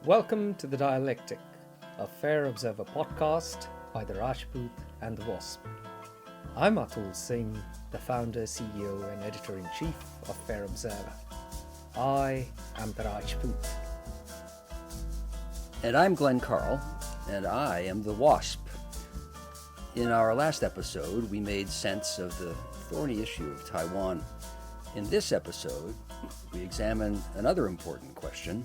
Welcome to the Dialectic, a Fair Observer podcast by the Rajput and the Wasp. I'm Atul Singh, the founder, CEO and editor-in-chief of Fair Observer. I am the Rajput. And I'm Glenn Carle, and I am the Wasp. In our last episode, we made sense of the thorny issue of Taiwan. In this episode, we examine another important question.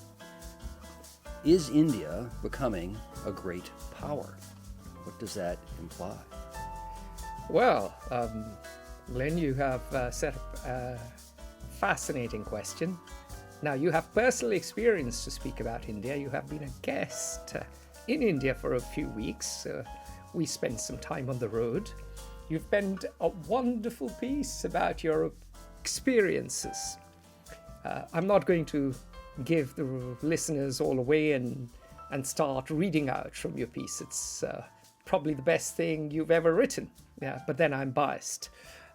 Is India becoming a great power? What does that imply? Well, Glenn, you have set up a fascinating question. Now, you have personal experience to speak about India. You have been a guest in India for a few weeks. We spent some time on the road. You've penned a wonderful piece about your experiences. I'm not going to give the listeners all away and start reading out from your piece. It's probably the best thing you've ever written. Yeah, but then I'm biased.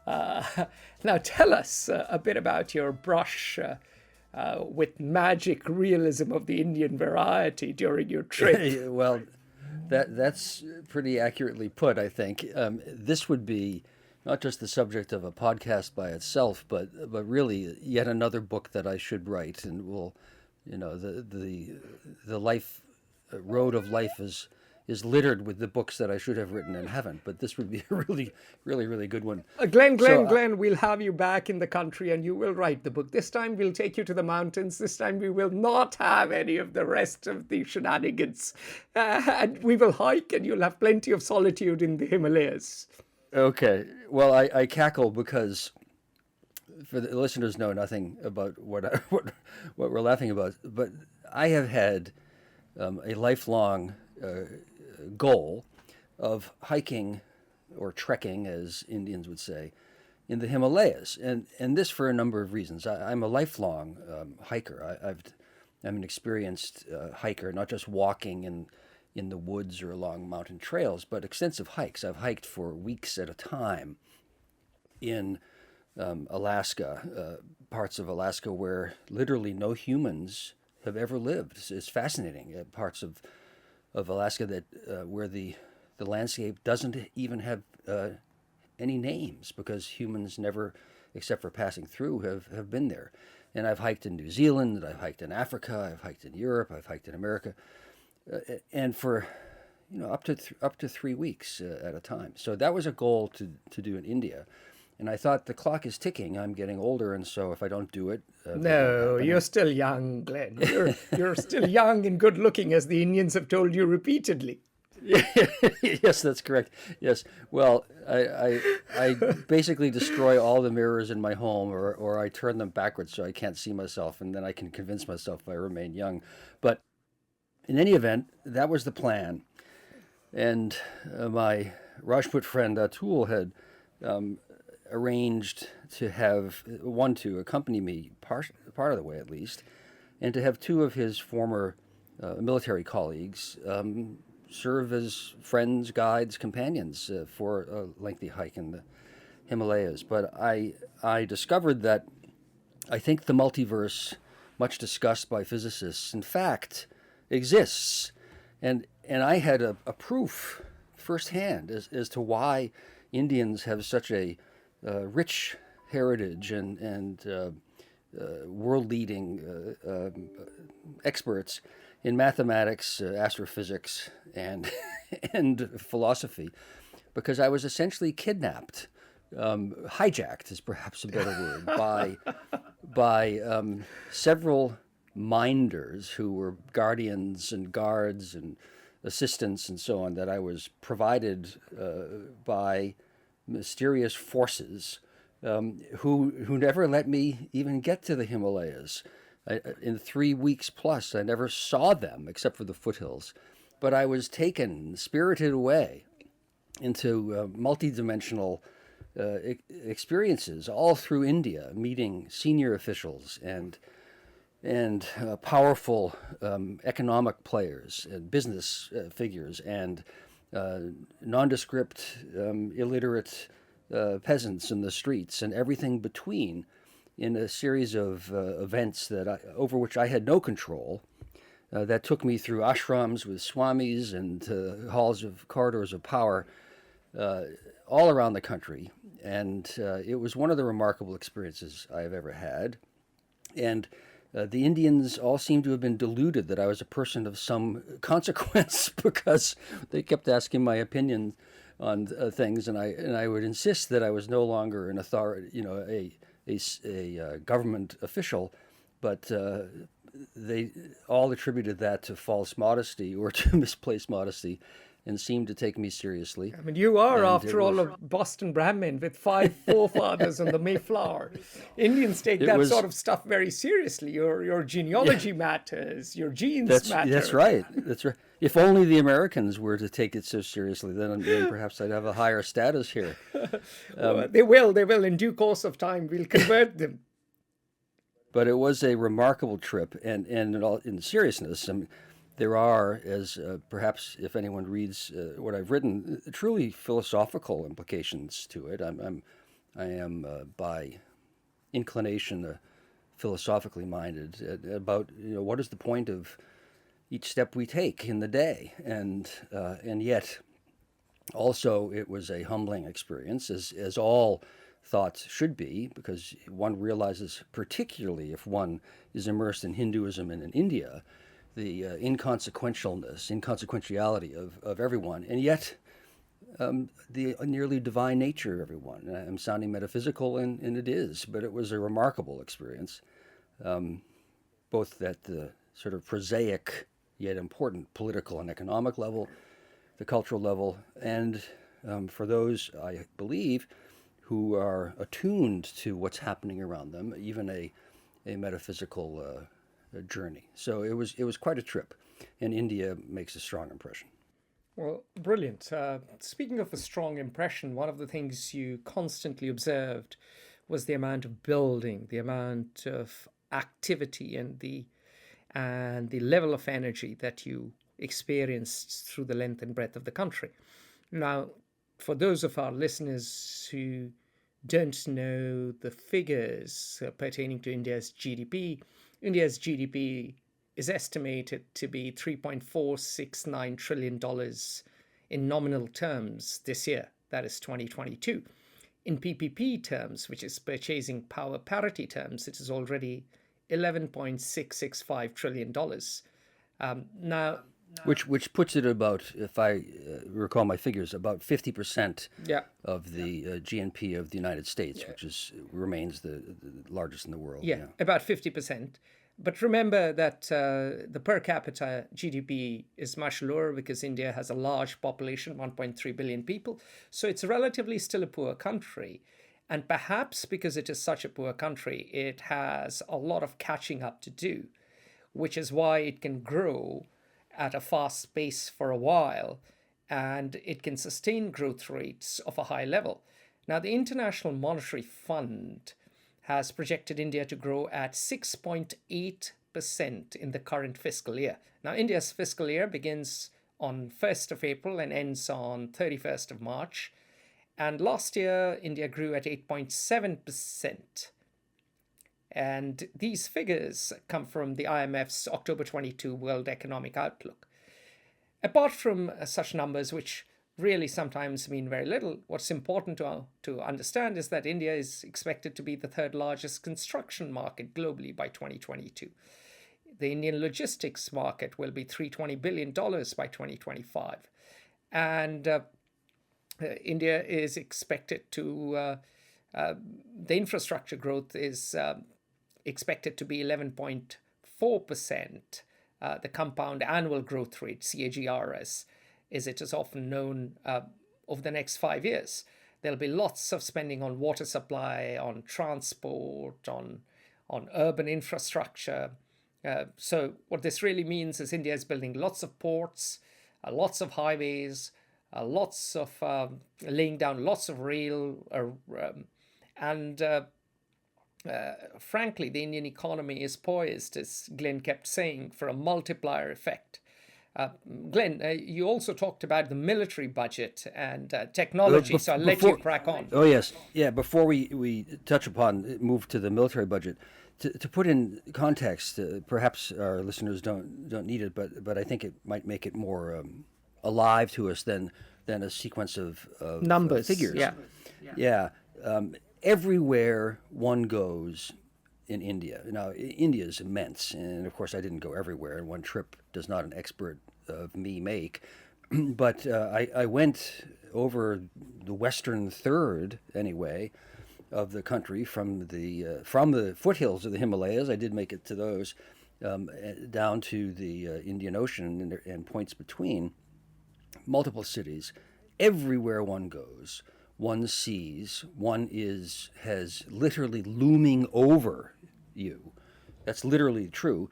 Now tell us a bit about your brush with magic realism of the Indian variety during your trip. Well, that's pretty accurately put, I think. This would be not just the subject of a podcast by itself, but really yet another book that I should write. And will, the life road of life is littered with the books that I should have written and haven't. But this would be a really good one. Glenn, we'll have you back in the country and you will write the book. This time we'll take you to the mountains. This time we will not have any of the rest of the shenanigans. And we will hike and you'll have plenty of solitude in the Himalayas. Okay. Well, I cackle because for the listeners know nothing about what we're laughing about, but I have had a lifelong goal of hiking or trekking, as Indians would say, in the Himalayas, and this for a number of reasons. I'm a lifelong hiker. I'm an experienced hiker, not just walking in the woods or along mountain trails, but extensive hikes. I've hiked for weeks at a time in Alaska, parts of Alaska where literally no humans have ever lived. It's fascinating. Parts of Alaska that where the landscape doesn't even have any names because humans never, except for passing through, have been there. And I've hiked in New Zealand, I've hiked in Africa, I've hiked in Europe, I've hiked in America. And for up to 3 weeks at a time. So that was a goal to do in India, and I thought the clock is ticking. I'm getting older, and so if I don't do it, no, you're still young, Glenn. You're still young and good looking, as the Indians have told you repeatedly. Yes, that's correct. Yes. Well, I basically destroy all the mirrors in my home, or I turn them backwards so I can't see myself, and then I can convince myself I remain young. But in any event, that was the plan. And my Rajput friend Atul had arranged to have one to accompany me part of the way at least, and to have two of his former military colleagues serve as friends, guides, companions for a lengthy hike in the Himalayas. But I discovered that I think the multiverse, much discussed by physicists, in fact exists, and I had a proof firsthand as to why Indians have such a rich heritage and world-leading experts in mathematics, astrophysics, and and philosophy, because I was essentially kidnapped, hijacked is perhaps a better word, by several minders who were guardians and guards and assistants and so on, that I was provided by mysterious forces who never let me even get to the Himalayas. In 3 weeks plus, I never saw them except for the foothills, but I was taken, spirited away into multidimensional experiences all through India, meeting senior officials and powerful economic players and business figures and nondescript, illiterate peasants in the streets and everything between, in a series of events over which I had no control, that took me through ashrams with swamis and corridors of power all around the country. And it was one of the remarkable experiences I have ever had. And the Indians all seemed to have been deluded that I was a person of some consequence because they kept asking my opinion on things, and I would insist that I was no longer an authority, a government official, but they all attributed that to false modesty or to misplaced modesty, and seemed to take me seriously. I mean, you are, after all, a Boston Brahmin with 5 forefathers on the Mayflower. Indians take that sort of stuff very seriously. Your genealogy matters, your genes matter. That's right. That's right. If only the Americans were to take it so seriously, then perhaps I'd have a higher status here. Well, they will. In due course of time, we'll convert them. But it was a remarkable trip, and in seriousness, there are, as perhaps if anyone reads what I've written, truly philosophical implications to it. I am by inclination philosophically minded about what is the point of each step we take in the day, and yet also it was a humbling experience, as all thoughts should be, because one realizes, particularly if one is immersed in Hinduism and in India, the inconsequentiality of everyone, and yet the nearly divine nature of everyone. I'm sounding metaphysical, and it is, but it was a remarkable experience, both at the sort of prosaic yet important political and economic level, the cultural level, and for those, I believe, who are attuned to what's happening around them, even a metaphysical journey. So it was quite a trip, and India makes a strong impression. Well, brilliant. Speaking of a strong impression, one of the things you constantly observed was the amount of building, the amount of activity, and the level of energy that you experienced through the length and breadth of the country. Now, for those of our listeners who don't know the figures pertaining to India's GDP is estimated to be $3.469 trillion in nominal terms this year, that is 2022. In PPP terms, which is purchasing power parity terms, it is already $11.665 trillion. Now, which puts it about, if I recall my figures, about 50% of the GNP of the United States, which remains the largest in the world. Yeah, about 50%. But remember that the per capita GDP is much lower because India has a large population, 1.3 billion people. So it's relatively still a poor country. And perhaps because it is such a poor country, it has a lot of catching up to do, which is why it can grow at a fast pace for a while, and it can sustain growth rates of a high level. Now, the International Monetary Fund has projected India to grow at 6.8% in the current fiscal year. Now, India's fiscal year begins on 1st of April and ends on 31st of March. And last year, India grew at 8.7%. And these figures come from the IMF's October 22 World Economic Outlook. Apart from such numbers, which really sometimes mean very little, what's important to understand is that India is expected to be the third largest construction market globally by 2022. The Indian logistics market will be $320 billion by 2025. And India is expected to, the infrastructure growth is expected to be 11.4%. The compound annual growth rate, CAGR, as it is often known, over the next 5 years. There'll be lots of spending on water supply, on transport, on urban infrastructure. So what this really means is India is building lots of ports, lots of highways, lots of laying down lots of rail, and frankly, the Indian economy is poised, as Glenn kept saying, for a multiplier effect. Glenn, you also talked about the military budget and technology, so I'll let you crack on. Oh, yes. Yeah, before we move to the military budget, to put in context, perhaps our listeners don't need it, but I think it might make it more alive to us than a sequence of Numbers, figures. yeah. Yeah. Everywhere one goes in India. Now, India is immense, and of course, I didn't go everywhere, and one trip does not an expert of me make. But I went over the western third, anyway, of the country from the foothills of the Himalayas. I did make it to those, down to the Indian Ocean and points between. Multiple cities. Everywhere one goes, one sees, has literally looming over you. That's literally true.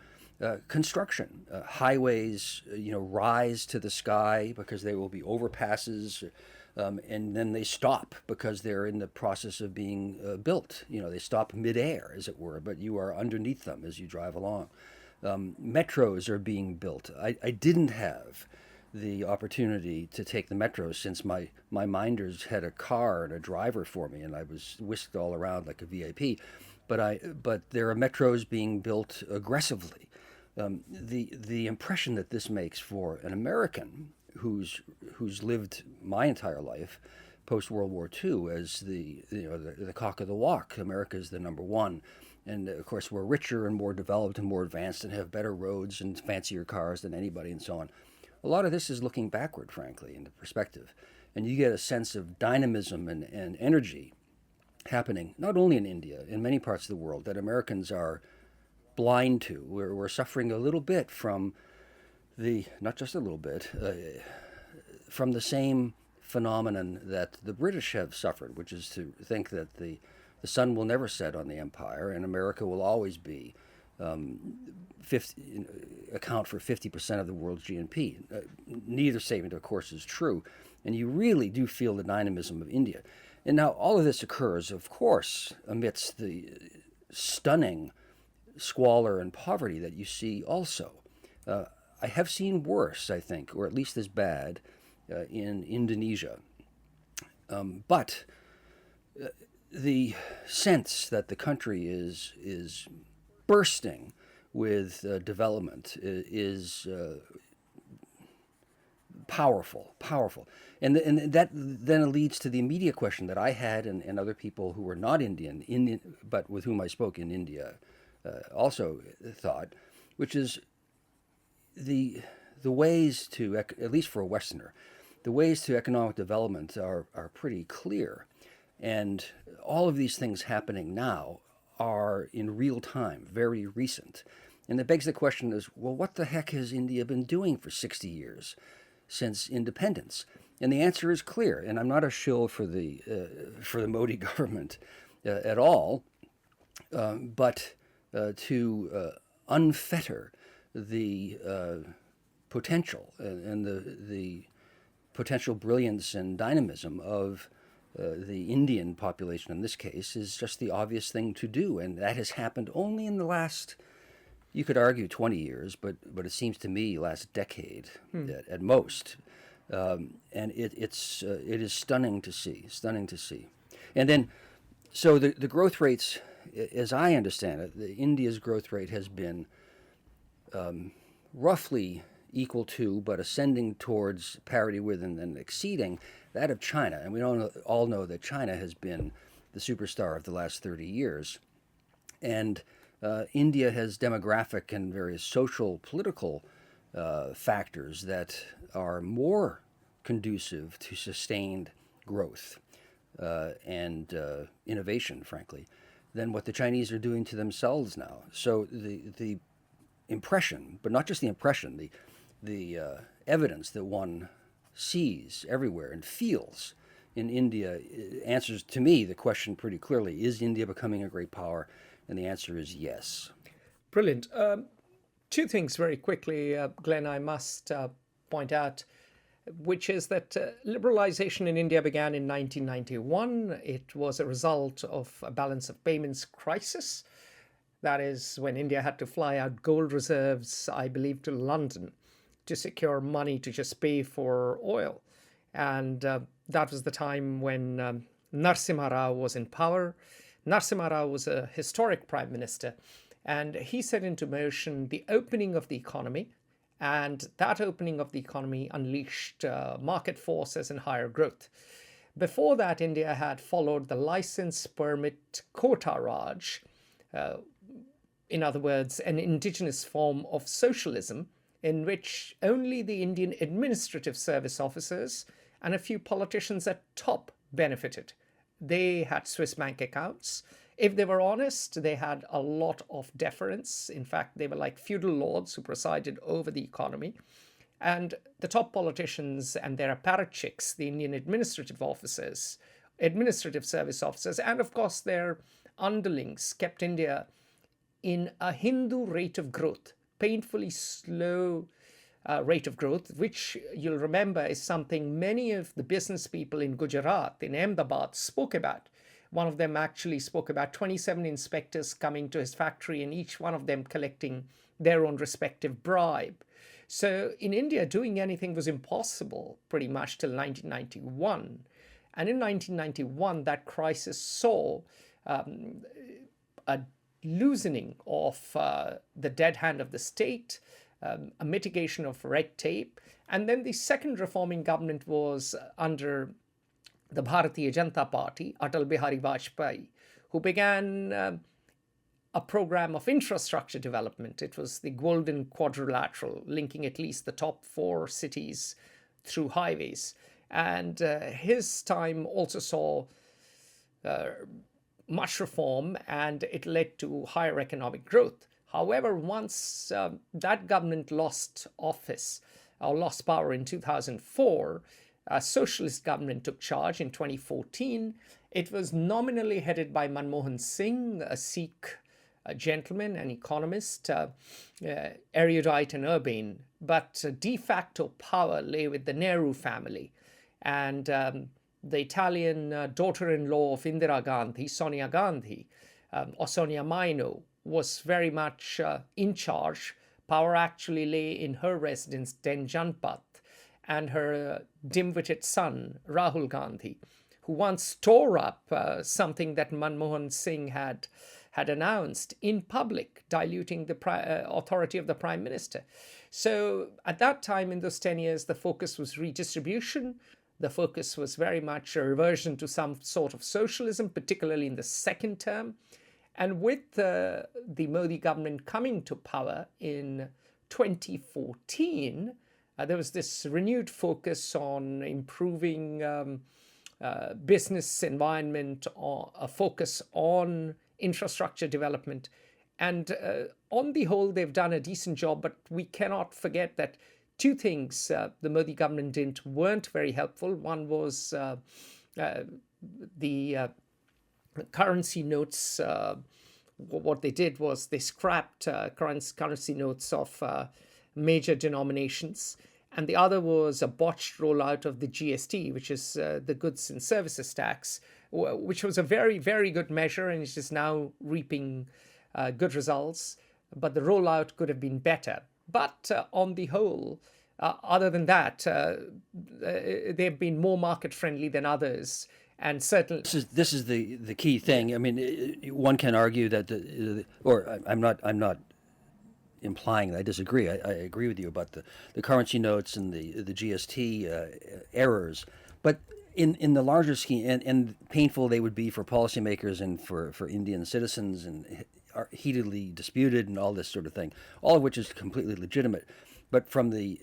Construction, highways, rise to the sky because they will be overpasses, and then they stop because they're in the process of being built. They stop midair, as it were, but you are underneath them as you drive along. Metros are being built. I didn't have the opportunity to take the metro since my minders had a car and a driver for me, and I was whisked all around like a VIP. But there are metros being built aggressively. The impression that this makes for an American who's lived my entire life post World War II as the cock of the walk. America is the number one, and of course we're richer and more developed and more advanced and have better roads and fancier cars than anybody and so on. A lot of this is looking backward, frankly, into perspective, and you get a sense of dynamism and energy happening not only in India, in many parts of the world that Americans are blind to. We're suffering a little bit from not just a little bit, from the same phenomenon that the British have suffered, which is to think that the sun will never set on the empire and America will always be account for 50% of the world's GNP. Neither statement, of course, is true, and you really do feel the dynamism of India. And now all of this occurs, of course, amidst the stunning squalor and poverty that you see also. I have seen worse, I think, or at least as bad, in Indonesia. But the sense that the country is bursting with development is powerful. And that then leads to the immediate question that I had and other people who were not Indian, but with whom I spoke in India also thought, which is the ways to, at least for a Westerner, the ways to economic development are pretty clear. And all of these things happening now are in real time, very recent. And that begs the question is, well, what the heck has India been doing for 60 years since independence? And the answer is clear. And I'm not a shill for the Modi government at all, but to unfetter the potential and the potential brilliance and dynamism of the Indian population in this case is just the obvious thing to do. And that has happened only in the last, you could argue 20 years, but it seems to me last decade at most. And it is stunning to see. And then, so the growth rates, as I understand it, India's growth rate has been roughly equal to, but ascending towards parity with and then exceeding that of China. And we all know that China has been the superstar of the last 30 years. And India has demographic and various social, political factors that are more conducive to sustained growth and innovation, frankly, than what the Chinese are doing to themselves now. So the impression, but not just the impression, the evidence that one sees everywhere and feels in India answers to me the question pretty clearly: is India becoming a great power? And the answer is yes. Brilliant. Two things very quickly, Glenn, I must point out, which is that liberalization in India began in 1991. It was a result of a balance of payments crisis. That is when India had to fly out gold reserves, I believe, to London to secure money to just pay for oil. And that was the time when Narasimha Rao was in power. Narasimha Rao was a historic prime minister, and he set into motion the opening of the economy, and that opening of the economy unleashed market forces and higher growth. Before that, India had followed the license permit quota Raj, in other words, an indigenous form of socialism in which only the Indian administrative service officers and a few politicians at top benefited. They had Swiss bank accounts. If they were honest, they had a lot of deference. In fact, they were like feudal lords who presided over the economy. And the top politicians and their apparatchiks, the Indian administrative officers, administrative service officers, and of course their underlings kept India in a Hindu rate of growth, painfully slow rate of growth, which you'll remember is something many of the business people in Gujarat, in Ahmedabad, spoke about. One of them actually spoke about 27 inspectors coming to his factory and each one of them collecting their own respective bribe. So in India, doing anything was impossible pretty much till 1991. And in 1991, that crisis saw a loosening of the dead hand of the state, a mitigation of red tape. And then the second reforming government was under the Bharatiya Janata Party, Atal Bihari Vajpayee, who began a program of infrastructure development. It was the Golden Quadrilateral, linking at least the top 4 cities through highways. And his time also saw much reform, and it led to higher economic growth. However, once that government lost office or lost power in 2004, a socialist government took charge in 2014. It was nominally headed by Manmohan Singh, a Sikh gentleman, an economist, erudite and urbane, but de facto power lay with the Nehru family. And the Italian daughter-in-law of Indira Gandhi, Sonia Gandhi, or Sonia Maino, was very much in charge. Power actually lay in her residence, Den Janpat, and her dim-witted son, Rahul Gandhi, who once tore up something that Manmohan Singh had announced in public, diluting the authority of the prime minister. So at that time, in those 10 years, the focus was redistribution. The focus was very much a reversion to some sort of socialism, particularly in the second term. And with the Modi government coming to power in 2014, there was this renewed focus on improving business environment, or a focus on infrastructure development. And on the whole, they've done a decent job, but we cannot forget that two things the Modi government did weren't very helpful. One was the currency notes. What they did was they scrapped currency notes of major denominations. And the other was a botched rollout of the GST, which is the goods and services tax, which was a very, very good measure and is now reaping good results. But the rollout could have been better. But on the whole, other than that, they've been more market friendly than others. And certainly, this is the key thing. I mean, one can argue that, I'm not implying that I disagree. I agree with you about the currency notes and the GST errors, but in the larger scheme, and painful they would be for policymakers and for Indian citizens, and are heatedly disputed and all this sort of thing, all of which is completely legitimate. But from the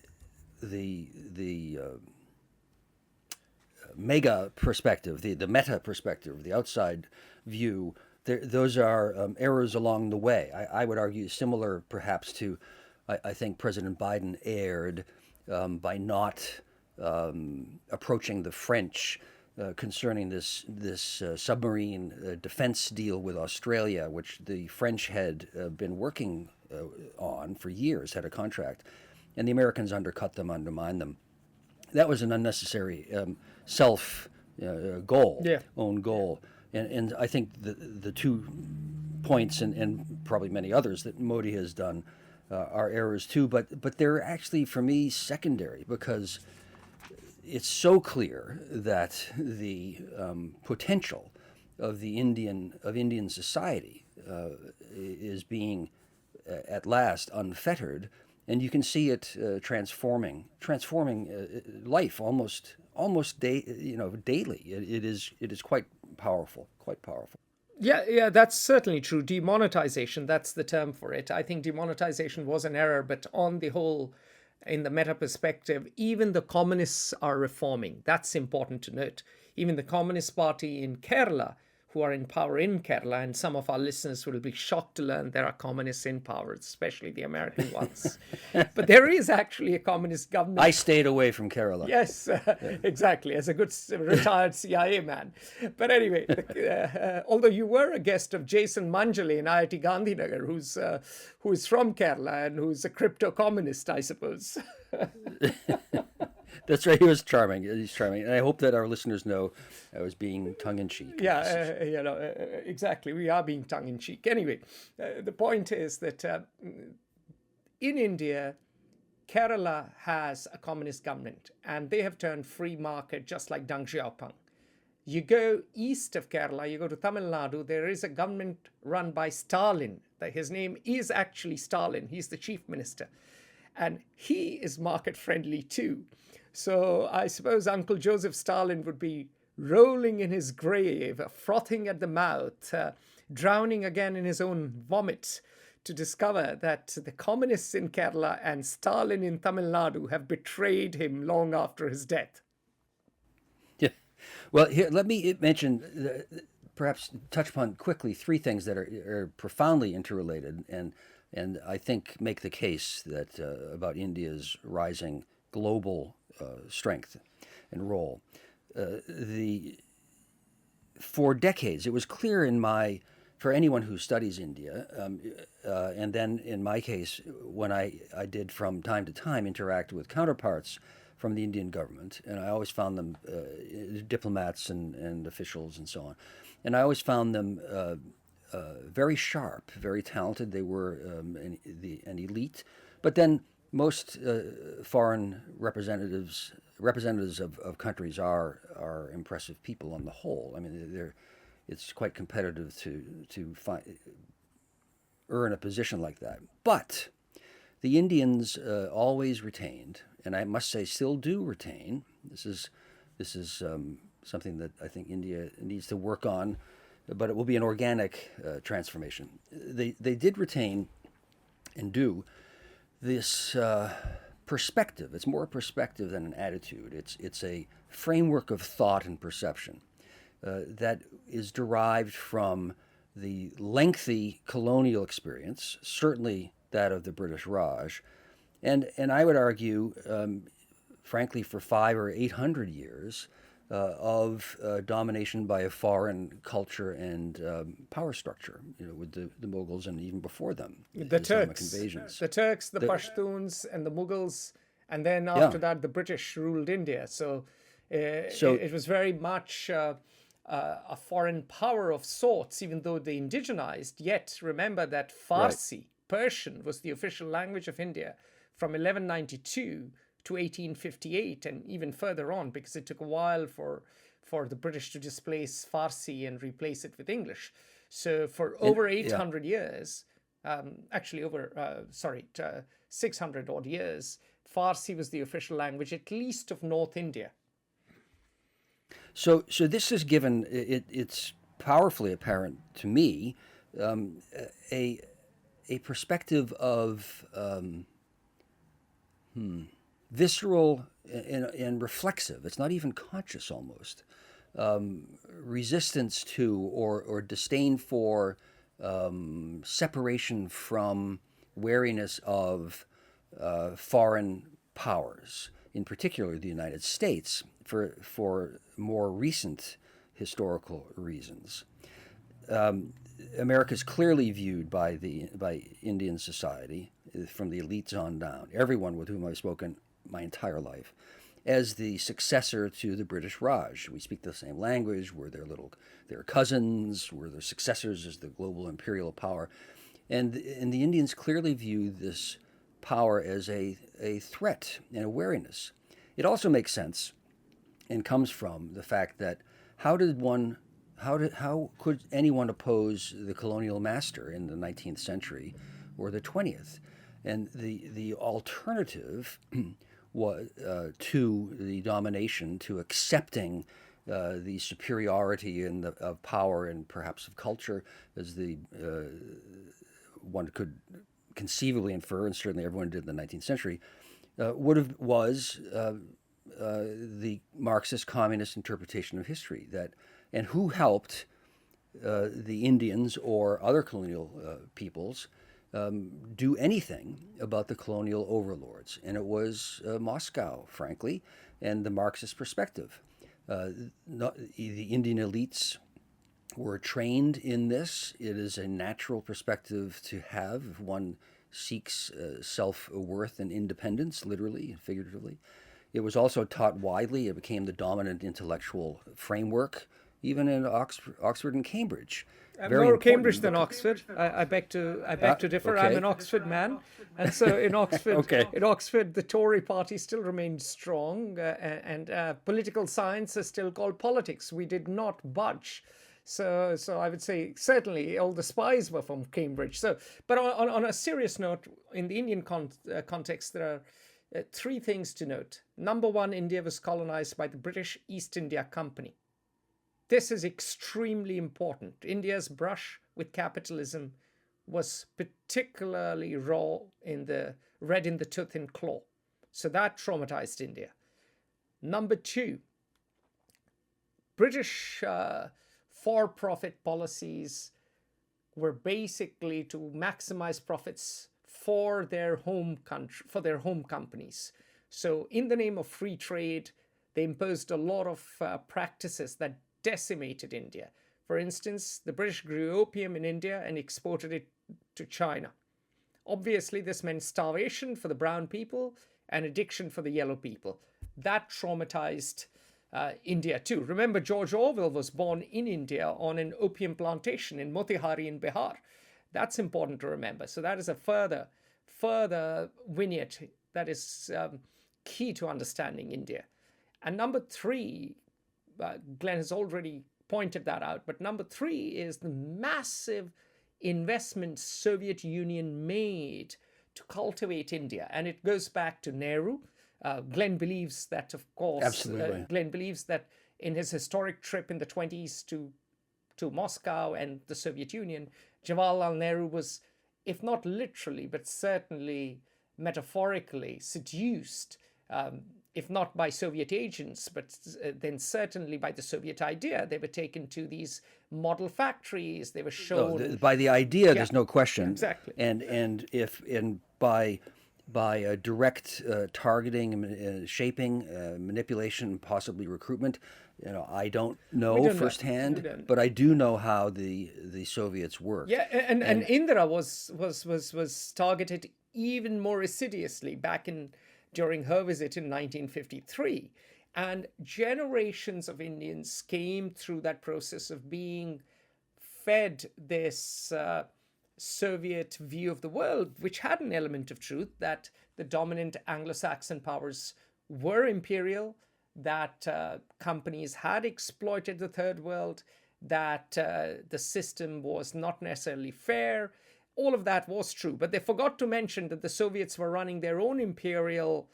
mega perspective, the meta perspective, the outside view, those are errors along the way. I would argue similar perhaps to, I think President Biden erred by not approaching the French concerning this submarine defense deal with Australia, which the French had been working on for years, had a contract, and the Americans undercut them, undermined them. That was an unnecessary own goal. And I think the 2 points and probably many others that Modi has done are errors too, but they're actually, for me, secondary, because it's so clear that the potential of Indian society is being at last unfettered, and you can see it transforming life daily. It is quite powerful, quite powerful. Yeah, that's certainly true. Demonetization, that's the term for it. I think demonetization was an error, but on the whole, in the meta perspective, even the communists are reforming. That's important to note. Even the Communist Party in Kerala, who are in power in Kerala, and some of our listeners will be shocked to learn there are communists in power, especially the American ones. But there is actually a communist government. I stayed away from Carle. Yes, exactly, as a good retired CIA man. But anyway, although you were a guest of Jason Manjale in IIT Gandhinagar, who is from Kerala and who's a crypto-communist, I suppose. That's right. He was charming. He's charming, and I hope that our listeners know I was being tongue-in-cheek. Yeah, exactly. We are being tongue-in-cheek. Anyway, the point is that in India, Kerala has a communist government, and they have turned free market just like Deng Xiaoping. You go east of Kerala, you go to Tamil Nadu, there is a government run by Stalin. His name is actually Stalin. He's the chief minister. And he is market-friendly too. So I suppose Uncle Joseph Stalin would be rolling in his grave, frothing at the mouth, drowning again in his own vomit, to discover that the communists in Kerala and Stalin in Tamil Nadu have betrayed him long after his death. Yeah. Well, here, let me mention, perhaps touch upon quickly three things that are profoundly interrelated and I think make the case that about India's rising global strength and role. For decades, it was clear for anyone who studies India, and then in my case, when I did from time to time interact with counterparts from the Indian government, and I always found them diplomats and officials and so on, and I always found them very sharp, very talented. They were an elite, but then most foreign representatives of countries are impressive people on the whole. I mean, it's quite competitive to earn a position like that. But the Indians always retained, and I must say still do retain. This is something that I think India needs to work on, but it will be an organic transformation. They did retain and do this perspective. It's more a perspective than an attitude. It's a framework of thought and perception that is derived from the lengthy colonial experience, certainly that of the British Raj, and I would argue, frankly, for 500 or 800 years of domination by a foreign culture and power structure, with the Mughals and even before them, the Islamic Turks, invasions. the Pashtuns, and the Mughals, and then after that, the British ruled India. So it was very much a foreign power of sorts, even though they indigenized. Yet remember that Farsi, Persian, was the official language of India from 1192 to 1858, and even further on, because it took a while for the British to displace Farsi and replace it with English. So for over 800 years, actually over 600 odd years, Farsi was the official language, at least of North India. So this has given it's powerfully apparent to me a perspective of visceral and reflexive. It's not even conscious almost. Resistance to or disdain for separation from wariness of foreign powers, in particular the United States, for more recent historical reasons. America is clearly viewed by Indian society, from the elites on down, everyone with whom I've spoken my entire life, as the successor to the British Raj. We speak the same language, we're their cousins, we're their successors as the global imperial power. And the Indians clearly view this power as a threat and a wariness. It also makes sense and comes from the fact that how how could anyone oppose the colonial master in the 19th century or the 20th? And the alternative was to the domination, to accepting the superiority of power and perhaps of culture, as the one could conceivably infer, and certainly everyone did in the 19th century, was the Marxist communist interpretation of history. And who helped the Indians or other colonial peoples do anything about the colonial overlords? And it was Moscow, frankly, and the Marxist perspective. The Indian elites were trained in this. It is a natural perspective to have if one seeks self-worth and independence, literally and figuratively. It was also taught widely. It became the dominant intellectual framework, even in Oxford and Cambridge. More Cambridge than Oxford. I beg to differ. Okay. I'm an Oxford man, and so in Oxford, Okay. in Oxford, the Tory party still remained strong, and political science is still called politics. We did not budge. So I would say certainly all the spies were from Cambridge. So, but on a serious note, in the Indian context, there are three things to note. Number one, India was colonized by the British East India Company. This is extremely important. India's brush with capitalism was particularly red in the tooth and claw. So that traumatized India. Number two, British for-profit policies were basically to maximize profits for their home country, for their home companies. So in the name of free trade, they imposed a lot of practices that decimated India. For instance, the British grew opium in India and exported it to China. Obviously, this meant starvation for the brown people and addiction for the yellow people. That traumatized India too. Remember, George Orwell was born in India on an opium plantation in Motihari in Bihar. That's important to remember. So that is a further vignette that is key to understanding India. And number three, Glenn has already pointed that out, but number three is the massive investment Soviet Union made to cultivate India. And it goes back to Nehru. Glenn believes that, of course. Absolutely. Glenn believes that in his historic trip in the 20s to Moscow and the Soviet Union, Jawaharlal Nehru was, if not literally, but certainly metaphorically seduced, if not by Soviet agents, but then certainly by the Soviet idea. They were taken to these model factories. They were shown by the idea. There's no question. Exactly. And by direct targeting, shaping, manipulation, possibly recruitment. I don't know firsthand, but I do know how the Soviets worked. Yeah, and Indira was targeted even more assiduously during her visit in 1953. And generations of Indians came through that process of being fed this Soviet view of the world, which had an element of truth, that the dominant Anglo-Saxon powers were imperial, that companies had exploited the third world, that the system was not necessarily fair. All of that was true, but they forgot to mention that the Soviets were running their own imperial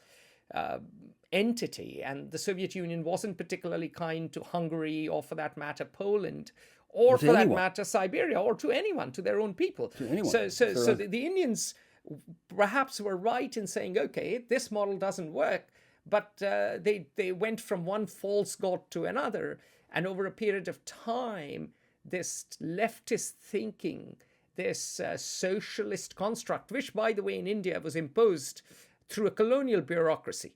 entity, and the Soviet Union wasn't particularly kind to Hungary, or for that matter Poland, or for that matter Siberia, or to anyone, to their own people. To anyone. So the Indians perhaps were right in saying, okay, this model doesn't work, but they went from one false god to another, and over a period of time, this leftist thinking, this socialist construct, which, by the way, in India was imposed through a colonial bureaucracy.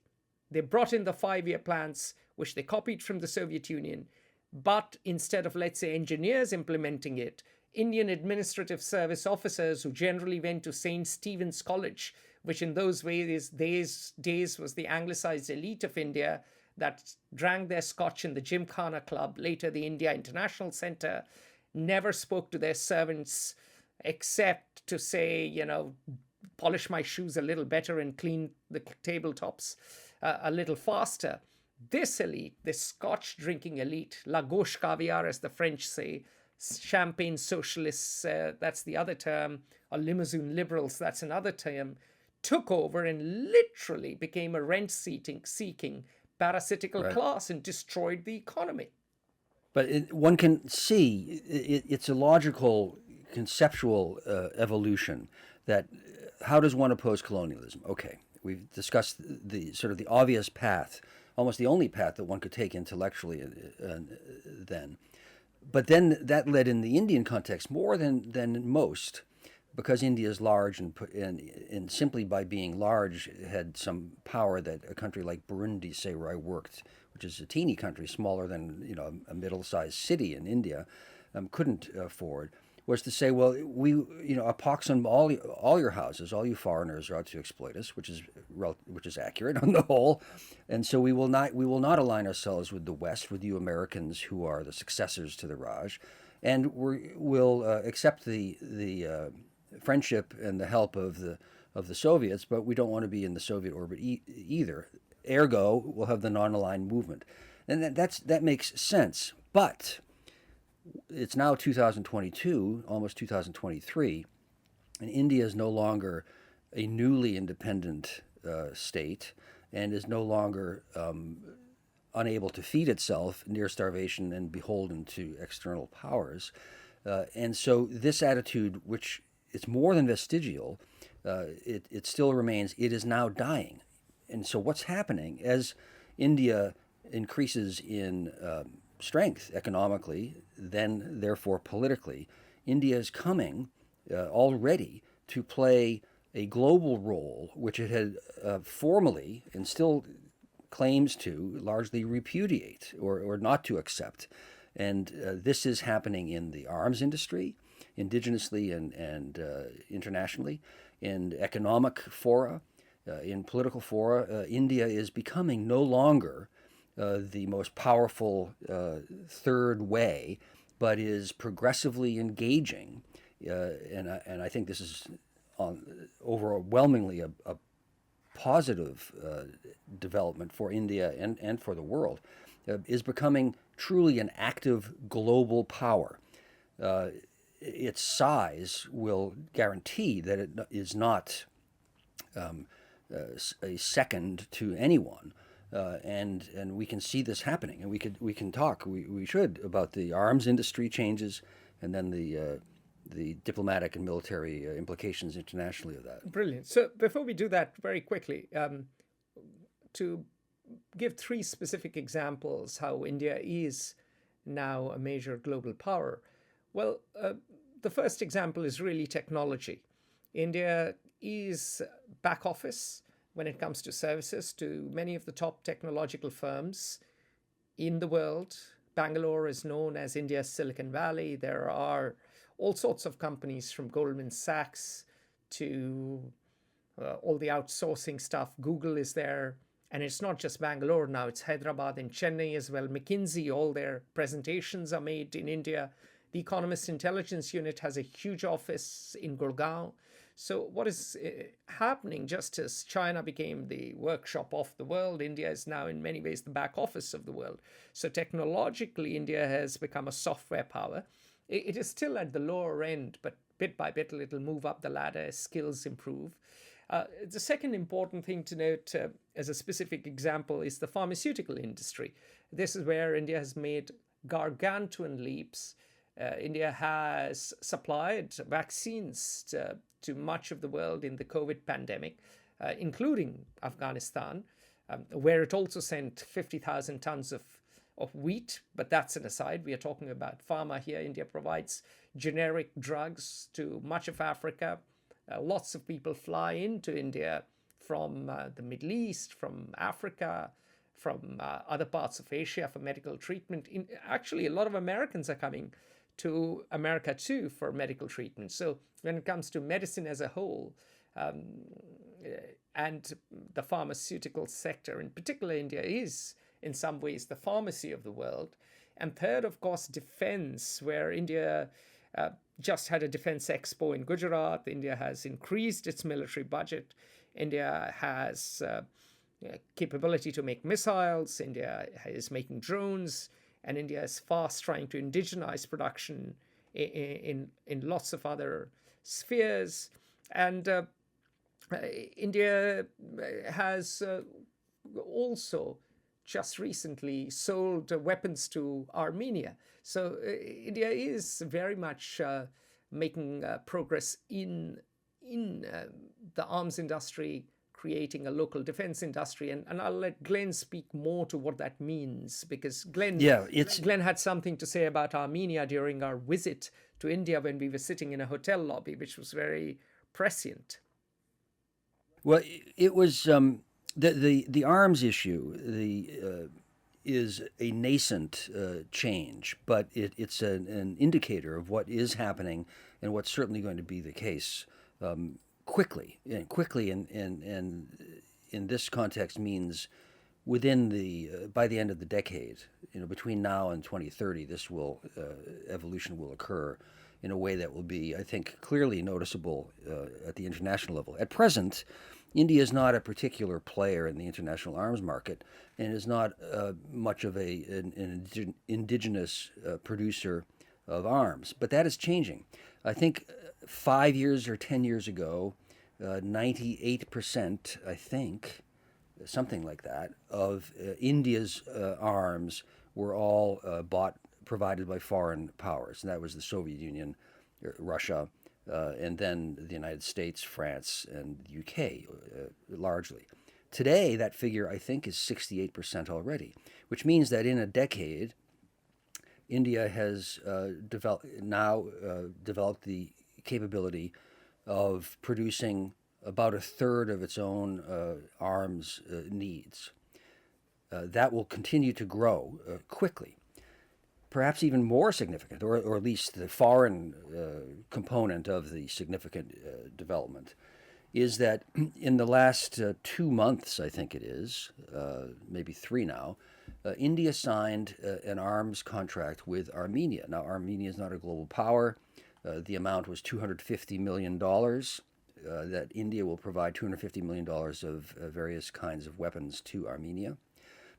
They brought in the 5-year plans, which they copied from the Soviet Union, but instead of, let's say, engineers implementing it, Indian administrative service officers who generally went to St. Stephen's College, which in those days was the anglicized elite of India that drank their scotch in the Gymkhana Club, later the India International Center, never spoke to their servants except to say, polish my shoes a little better and clean the tabletops a little faster. This elite, this Scotch drinking elite, la gauche caviar, as the French say, champagne socialists, that's the other term, or limousine liberals, that's another term, took over and literally became a rent-seeking parasitical Right. class and destroyed the economy. But one can see it's a logical, conceptual evolution that how does one oppose colonialism? Okay, we've discussed the sort of the obvious path, almost the only path that one could take intellectually then. But then that led in the Indian context more than most, because India is large and simply by being large had some power that a country like Burundi, say, where I worked, which is a teeny country, smaller than a middle-sized city in India, couldn't afford, was to say, well, a pox on all your houses, all you foreigners are out to exploit us, which is accurate on the whole, and so we will not align ourselves with the West, with you Americans who are the successors to the Raj, and we'll accept the friendship and the help of the Soviets, but we don't want to be in the Soviet orbit either. Ergo, we'll have the non-aligned movement, and that makes sense. But it's now 2022, almost 2023, and India is no longer a newly independent state, and is no longer unable to feed itself, near starvation, and beholden to external powers. And so this attitude, which it's more than vestigial, it still remains, it is now dying. And so what's happening as India increases in strength economically, then therefore politically, India is coming already to play a global role, which it had formally and still claims to largely repudiate or not to accept. And this is happening in the arms industry, indigenously and internationally, in economic fora, in political fora. India is becoming no longer the most powerful third way, but is progressively engaging. And I think this is overwhelmingly a positive development for India and for the world, is becoming truly an active global power. Its size will guarantee that it is not a second to anyone. And we can see this happening, and we can talk. We should about the arms industry changes, and then the diplomatic and military implications internationally of that. Brilliant. So before we do that, very quickly, to give three specific examples how India is now a major global power. Well, the first example is really technology. India is back office when it comes to services to many of the top technological firms in the world. Bangalore is known as India's Silicon Valley. There are all sorts of companies from Goldman Sachs to all the outsourcing stuff. Google is there. And it's not just Bangalore now, it's Hyderabad and Chennai as well. McKinsey, all their presentations are made in India. The Economist Intelligence Unit has a huge office in Gurgaon. So what is happening, just as China became the workshop of the world, India is now in many ways the back office of the world. So technologically, India has become a software power. It is still at the lower end, but bit by bit, it'll move up the ladder as skills improve. The second important thing to note as a specific example is the pharmaceutical industry. This is where India has made gargantuan leaps. India has supplied vaccines to much of the world in the COVID pandemic, including Afghanistan, where it also sent 50,000 tons of wheat. But that's an aside. We are talking about pharma here. India provides generic drugs to much of Africa. Lots of people fly into India from the Middle East, from Africa, from other parts of Asia for medical treatment. Actually, a lot of Americans are coming to America too for medical treatment. So when it comes to medicine as a whole, and the pharmaceutical sector in particular, India is in some ways the pharmacy of the world. And third, of course, defense, where India just had a defense expo in Gujarat. India has increased its military budget. India has capability to make missiles. India is making drones, and India is fast trying to indigenize production in lots of other spheres. And India has also just recently sold weapons to Armenia. So India is very much making progress in the arms industry, creating a local defense industry. And I'll let Glenn speak more to what that means, because Glenn had something to say about Armenia during our visit to India when we were sitting in a hotel lobby, which was very prescient. Well, it was the arms issue. Is a nascent change, but it's an indicator of what is happening and what's certainly going to be the case quickly. And quickly, in this context, means within by the end of the decade. Between now and 2030, this evolution will occur in a way that will be, I think, clearly noticeable at the international level. At present, India is not a particular player in the international arms market and is not much of an indigenous producer of arms. But that is changing. I think 5 years or 10 years ago, 98%, I think, something like that, of India's arms were all provided by foreign powers. And that was the Soviet Union, Russia, and then the United States, France, and the UK, largely. Today, that figure, I think, is 68% already, which means that in a decade, India has developed the capability of producing about a third of its own arms needs. That will continue to grow quickly. Perhaps even more significant, or at least the foreign component of the significant development, is that in the last 2 months, I think it is, maybe 3 now, India signed an arms contract with Armenia. Now, Armenia is not a global power. The amount was $250 million, that India will provide $250 million of various kinds of weapons to Armenia.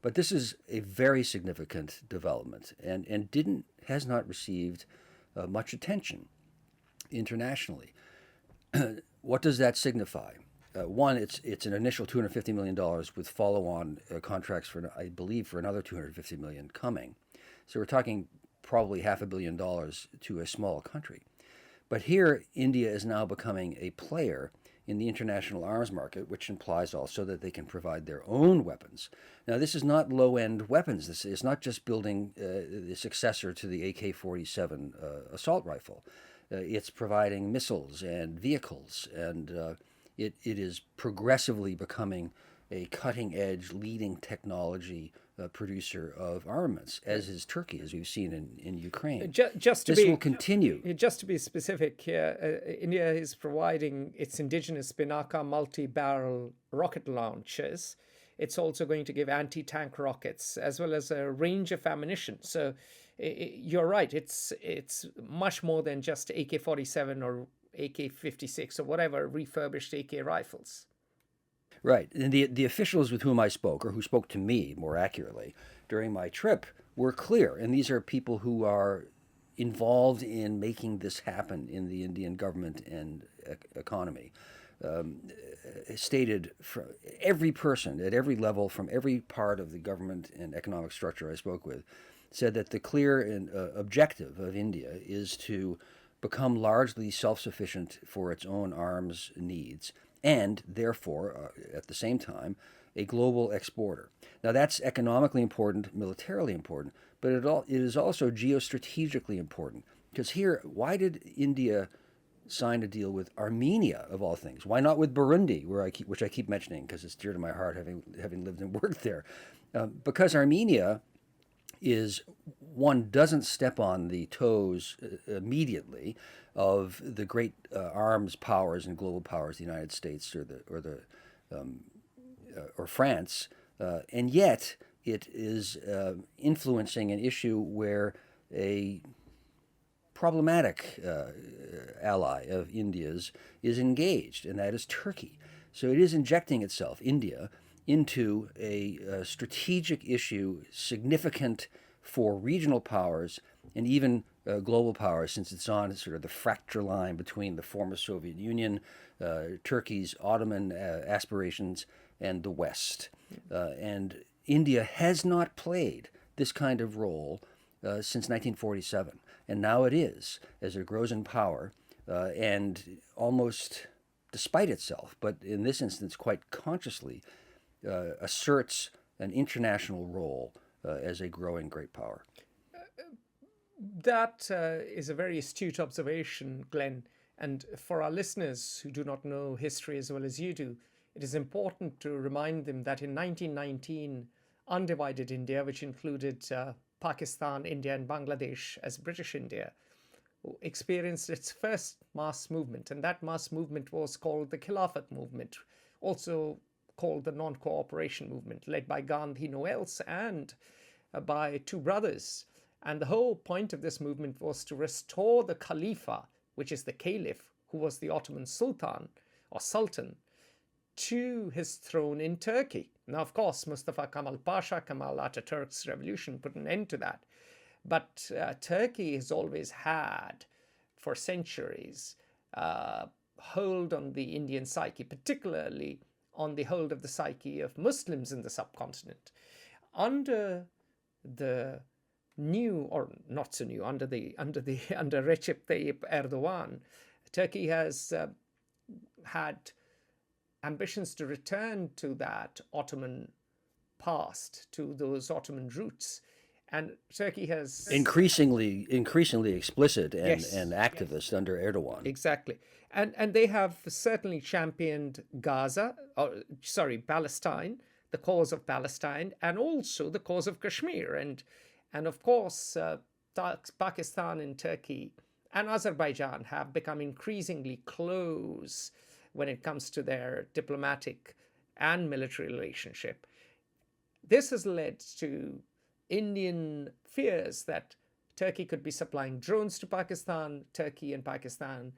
But this is a very significant development and has not received much attention internationally. What does that signify? One, it's an initial $250 million with follow-on contracts I believe, for another $250 million coming. So we're talking probably $500 million to a small country. But here, India is now becoming a player in the international arms market, which implies also that they can provide their own weapons. Now, this is not low-end weapons. This is not just building the successor to the AK-47 assault rifle. It's providing missiles and vehicles, and it is progressively becoming a cutting-edge, leading technology producer of armaments, as is Turkey, as we've seen in Ukraine. This will continue. Just to be specific here, India is providing its indigenous Pinaka multi-barrel rocket launchers. It's also going to give anti-tank rockets, as well as a range of ammunition. So you're right, it's much more than just AK-47 or AK-56 or whatever refurbished AK rifles. Right. And the officials with whom I spoke, or who spoke to me more accurately during my trip, were clear. And these are people who are involved in making this happen in the Indian government and economy. Stated from every person at every level, from every part of the government and economic structure I spoke with, said that the clear and objective of India is to become largely self-sufficient for its own arms needs, and therefore, at the same time, a global exporter. Now, that's economically important, militarily important, but it is also geostrategically important. Because here, why did India sign a deal with Armenia, of all things? Why not with Burundi, which I keep mentioning because it's dear to my heart, having lived and worked there? Because Armenia doesn't step on the toes immediately of the great arms powers and global powers, the United States or France, and yet it is influencing an issue where a problematic ally of India's is engaged, and that is Turkey. So it is injecting itself, India, into a strategic issue significant for regional powers and even global powers, since it's on sort of the fracture line between the former Soviet Union, Turkey's Ottoman aspirations, and the West. And India has not played this kind of role since 1947. And now it is, as it grows in power, and almost despite itself, but in this instance quite consciously, asserts an international role as a growing great power. That is a very astute observation, Glenn. And for our listeners who do not know history as well as you do, it is important to remind them that in 1919, undivided India, which included Pakistan, India, and Bangladesh as British India, experienced its first mass movement. And that mass movement was called the Khilafat movement, also called the non-cooperation movement, led by Gandhi, no else, and by two brothers. And the whole point of this movement was to restore the Khalifa, which is the Caliph, who was the Ottoman Sultan or Sultan, to his throne in Turkey. Now, of course, Mustafa Kemal Pasha, Kemal Ataturk's revolution, put an end to that. But Turkey has always had, for centuries, hold on the Indian psyche, particularly on the hold of the psyche of Muslims in the subcontinent. Under the new, or not so new, under Recep Tayyip Erdogan, Turkey has had ambitions to return to that Ottoman past, to those Ottoman roots. And Turkey has increasingly explicit and, yes, and activist under Erdogan. Exactly. And they have certainly championed Palestine, the cause of Palestine, and also the cause of Kashmir. And of course, Pakistan and Turkey and Azerbaijan have become increasingly close when it comes to their diplomatic and military relationship. This has led to Indian fears that Turkey could be supplying drones to Pakistan. Turkey and Pakistan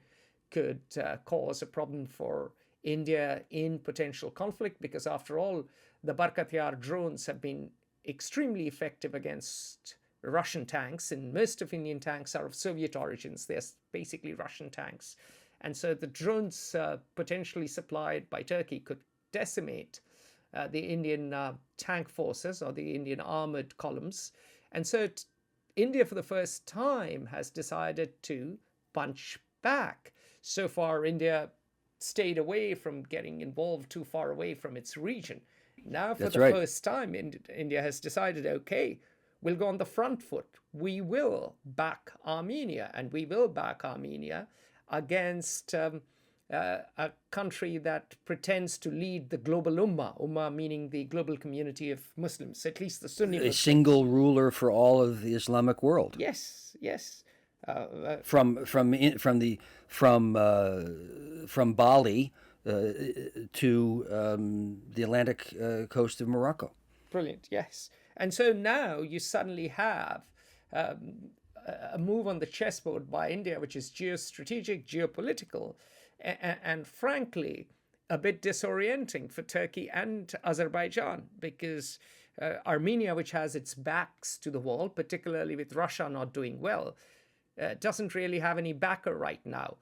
could cause a problem for India in potential conflict, because after all, the Barkatyar drones have been extremely effective against Russian tanks, and most of Indian tanks are of Soviet origins. They're basically Russian tanks. And so the drones potentially supplied by Turkey could decimate the Indian tank forces or the Indian armored columns. And so India, for the first time, has decided to punch back. So far, India stayed away from getting involved too far away from its region. Now, for the first time, India has decided, okay, we'll go on the front foot. We will back Armenia, and we will back Armenia against a country that pretends to lead the global ummah meaning the global community of Muslims, at least the Sunni Muslims. A single ruler for all of the Islamic world. Yes, yes. From Bali to the Atlantic coast of Morocco. Brilliant, yes. And so now you suddenly have a move on the chessboard by India, which is geostrategic, geopolitical, and frankly, a bit disorienting for Turkey and Azerbaijan, because Armenia, which has its backs to the wall, particularly with Russia not doing well, doesn't really have any backer right now.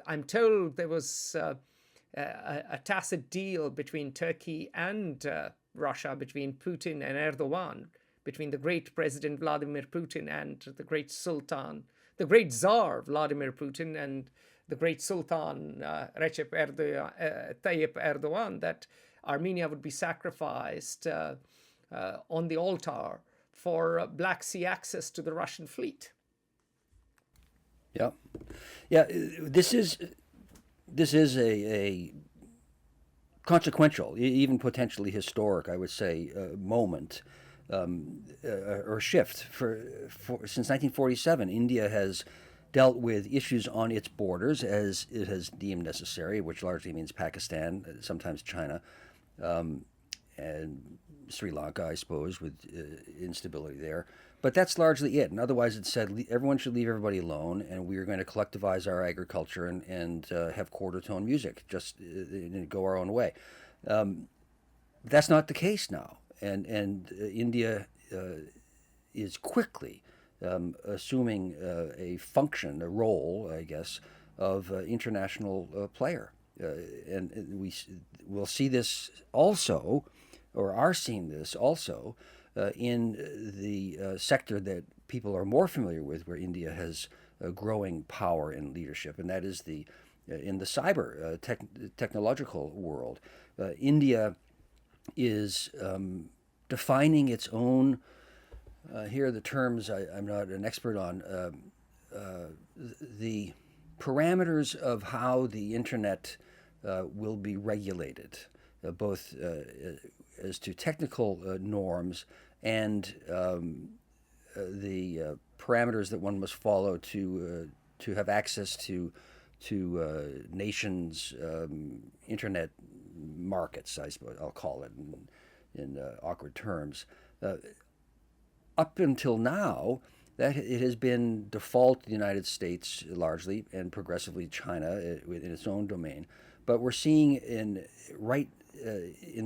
I'm told there was a tacit deal between Turkey and Russia, between Putin and Erdogan, between the great President Vladimir Putin and the great Sultan, the great Tsar Vladimir Putin and the great Sultan Recep Tayyip Erdogan, that Armenia would be sacrificed on the altar for Black Sea access to the Russian fleet. Yeah, yeah. This is a consequential, even potentially historic, I would say, moment or shift. Since 1947, India has dealt with issues on its borders as it has deemed necessary, which largely means Pakistan, sometimes China, and Sri Lanka, I suppose, with instability there. But that's largely it. And otherwise, it said everyone should leave everybody alone, and we are going to collectivize our agriculture and have quarter tone music, just go our own way. That's not the case now, and India is quickly assuming a function, a role, I guess, of international player, and will see this also, or are seeing this also, in the sector that people are more familiar with, where India has growing power and leadership, and that is the in the cyber technological world. India is defining its own. Here are the terms I'm not an expert on. The parameters of how the internet will be regulated, both as to technical norms and the parameters that one must follow to have access to nations' internet markets. I suppose I'll call it in awkward terms. Up until now, that it has been default the United States largely, and progressively China in its own domain. But we're seeing in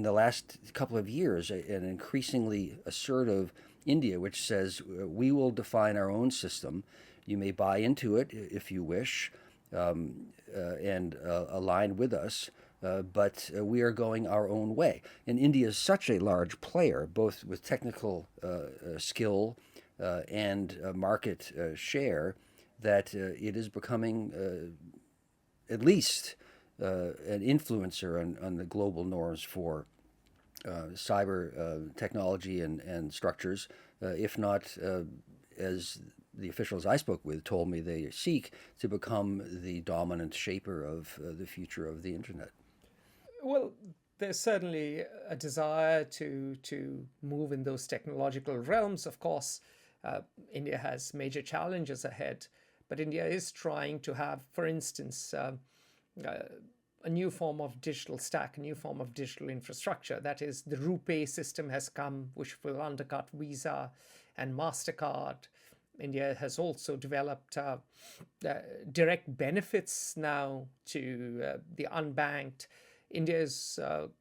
the last couple of years an increasingly assertive India, which says we will define our own system. You may buy into it if you wish, and align with us. But we are going our own way. And India is such a large player, both with technical skill and market share, that it is becoming at least an influencer on the global norms for cyber technology and structures, if not, as the officials I spoke with told me, they seek to become the dominant shaper of the future of the internet. Well, there's certainly a desire to move in those technological realms. Of course, India has major challenges ahead, but India is trying to have, for instance, a new form of digital stack, a new form of digital infrastructure. That is, the RuPay system has come, which will undercut Visa and MasterCard. India has also developed direct benefits now to the unbanked. India's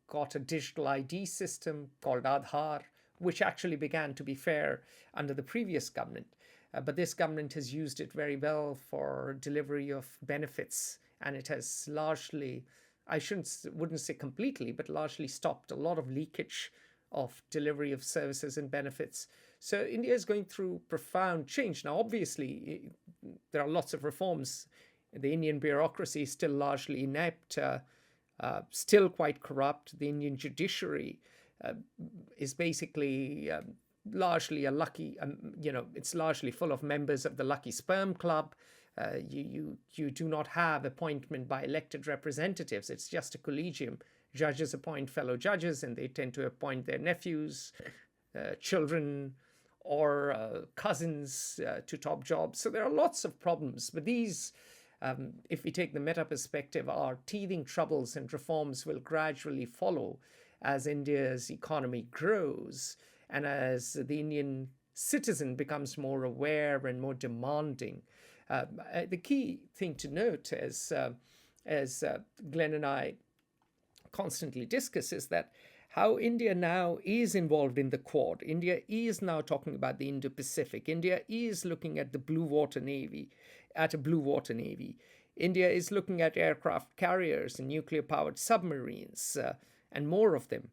got a digital ID system called Aadhaar, which actually began, to be fair, under the previous government. But this government has used it very well for delivery of benefits, and it has largely, wouldn't say completely, but largely stopped a lot of leakage of delivery of services and benefits. So India is going through profound change. Now, obviously, there are lots of reforms. The Indian bureaucracy is still largely inept, still quite corrupt. The Indian judiciary is basically largely a lucky, it's largely full of members of the lucky sperm club. You do not have appointment by elected representatives. It's just a collegium. Judges appoint fellow judges, and they tend to appoint their nephews, children, or cousins to top jobs. So there are lots of problems. But these, if we take the meta perspective, are teething troubles, and reforms will gradually follow as India's economy grows and as the Indian citizen becomes more aware and more demanding. The key thing to note, as Glenn and I constantly discuss, is that how India now is involved in the Quad. India is now talking about the Indo-Pacific. India is looking at the Blue Water Navy, India is looking at aircraft carriers and nuclear-powered submarines, and more of them.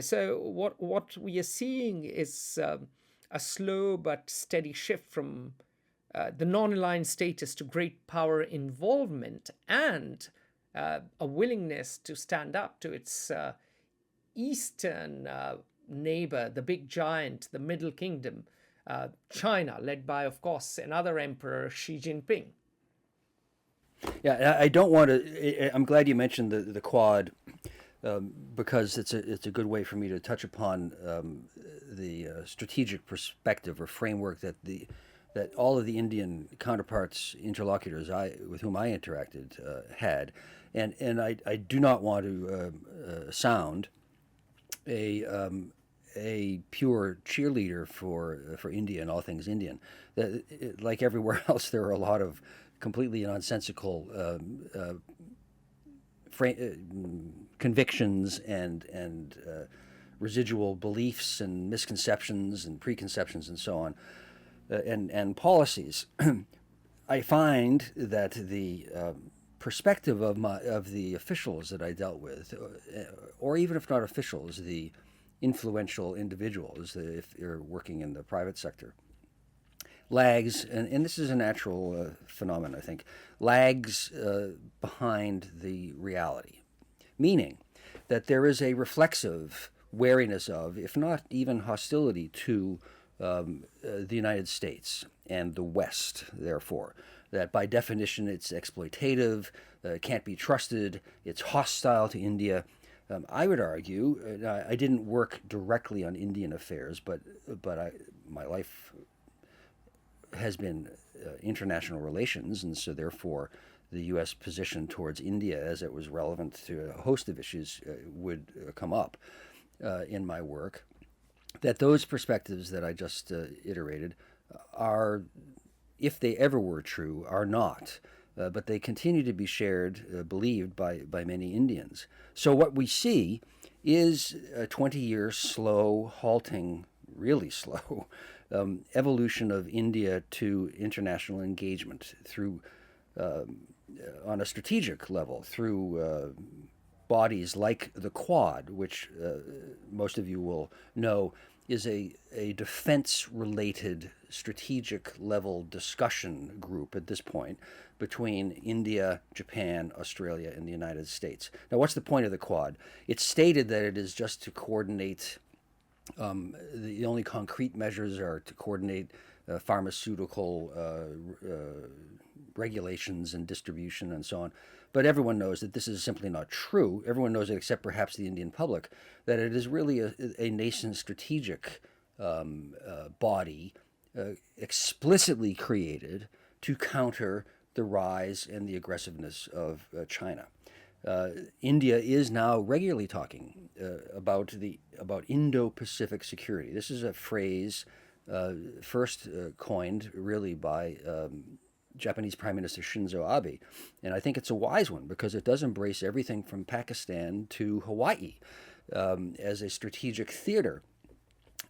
So what we are seeing is a slow but steady shift from the non-aligned status to great power involvement, and a willingness to stand up to its eastern neighbor, the big giant, the Middle Kingdom, China, led by, of course, another emperor, Xi Jinping. Yeah, I don't want to. I'm glad you mentioned the Quad, because it's a good way for me to touch upon the strategic perspective or framework that all of the Indian counterparts, interlocutors with whom I interacted, had, and I do not want to sound a pure cheerleader for India and all things Indian. Like everywhere else, there are a lot of completely nonsensical convictions and residual beliefs and misconceptions and preconceptions and so on, and policies. I find that the perspective of the officials that I dealt with, or even if not officials, the influential individuals, if you're working in the private sector, lags, and this is a natural phenomenon, I think, lags behind the reality, meaning that there is a reflexive wariness of, if not even hostility to, the United States and the West, therefore, that by definition it's exploitative, can't be trusted, it's hostile to India. I would argue, I didn't work directly on Indian affairs, but my life has been international relations, and so therefore the U.S. position towards India as it was relevant to a host of issues would come up in my work, that those perspectives that I just iterated are, if they ever were true, are not. But they continue to be shared, believed by many Indians. So what we see is a 20-year slow, halting, really slow, evolution of India to international engagement through, on a strategic level, through bodies like the Quad, which most of you will know is a defense-related strategic level discussion group at this point between India, Japan, Australia, and the United States. Now, what's the point of the Quad? It's stated that it is just to coordinate, the only concrete measures are to coordinate pharmaceutical regulations and distribution and so on. But everyone knows that this is simply not true. Everyone knows it, except perhaps the Indian public, that it is really a nascent strategic body explicitly created to counter the rise and the aggressiveness of China. India is now regularly talking about Indo-Pacific security. This is a phrase first coined really by Japanese Prime Minister Shinzo Abe, and I think it's a wise one because it does embrace everything from Pakistan to Hawaii as a strategic theater.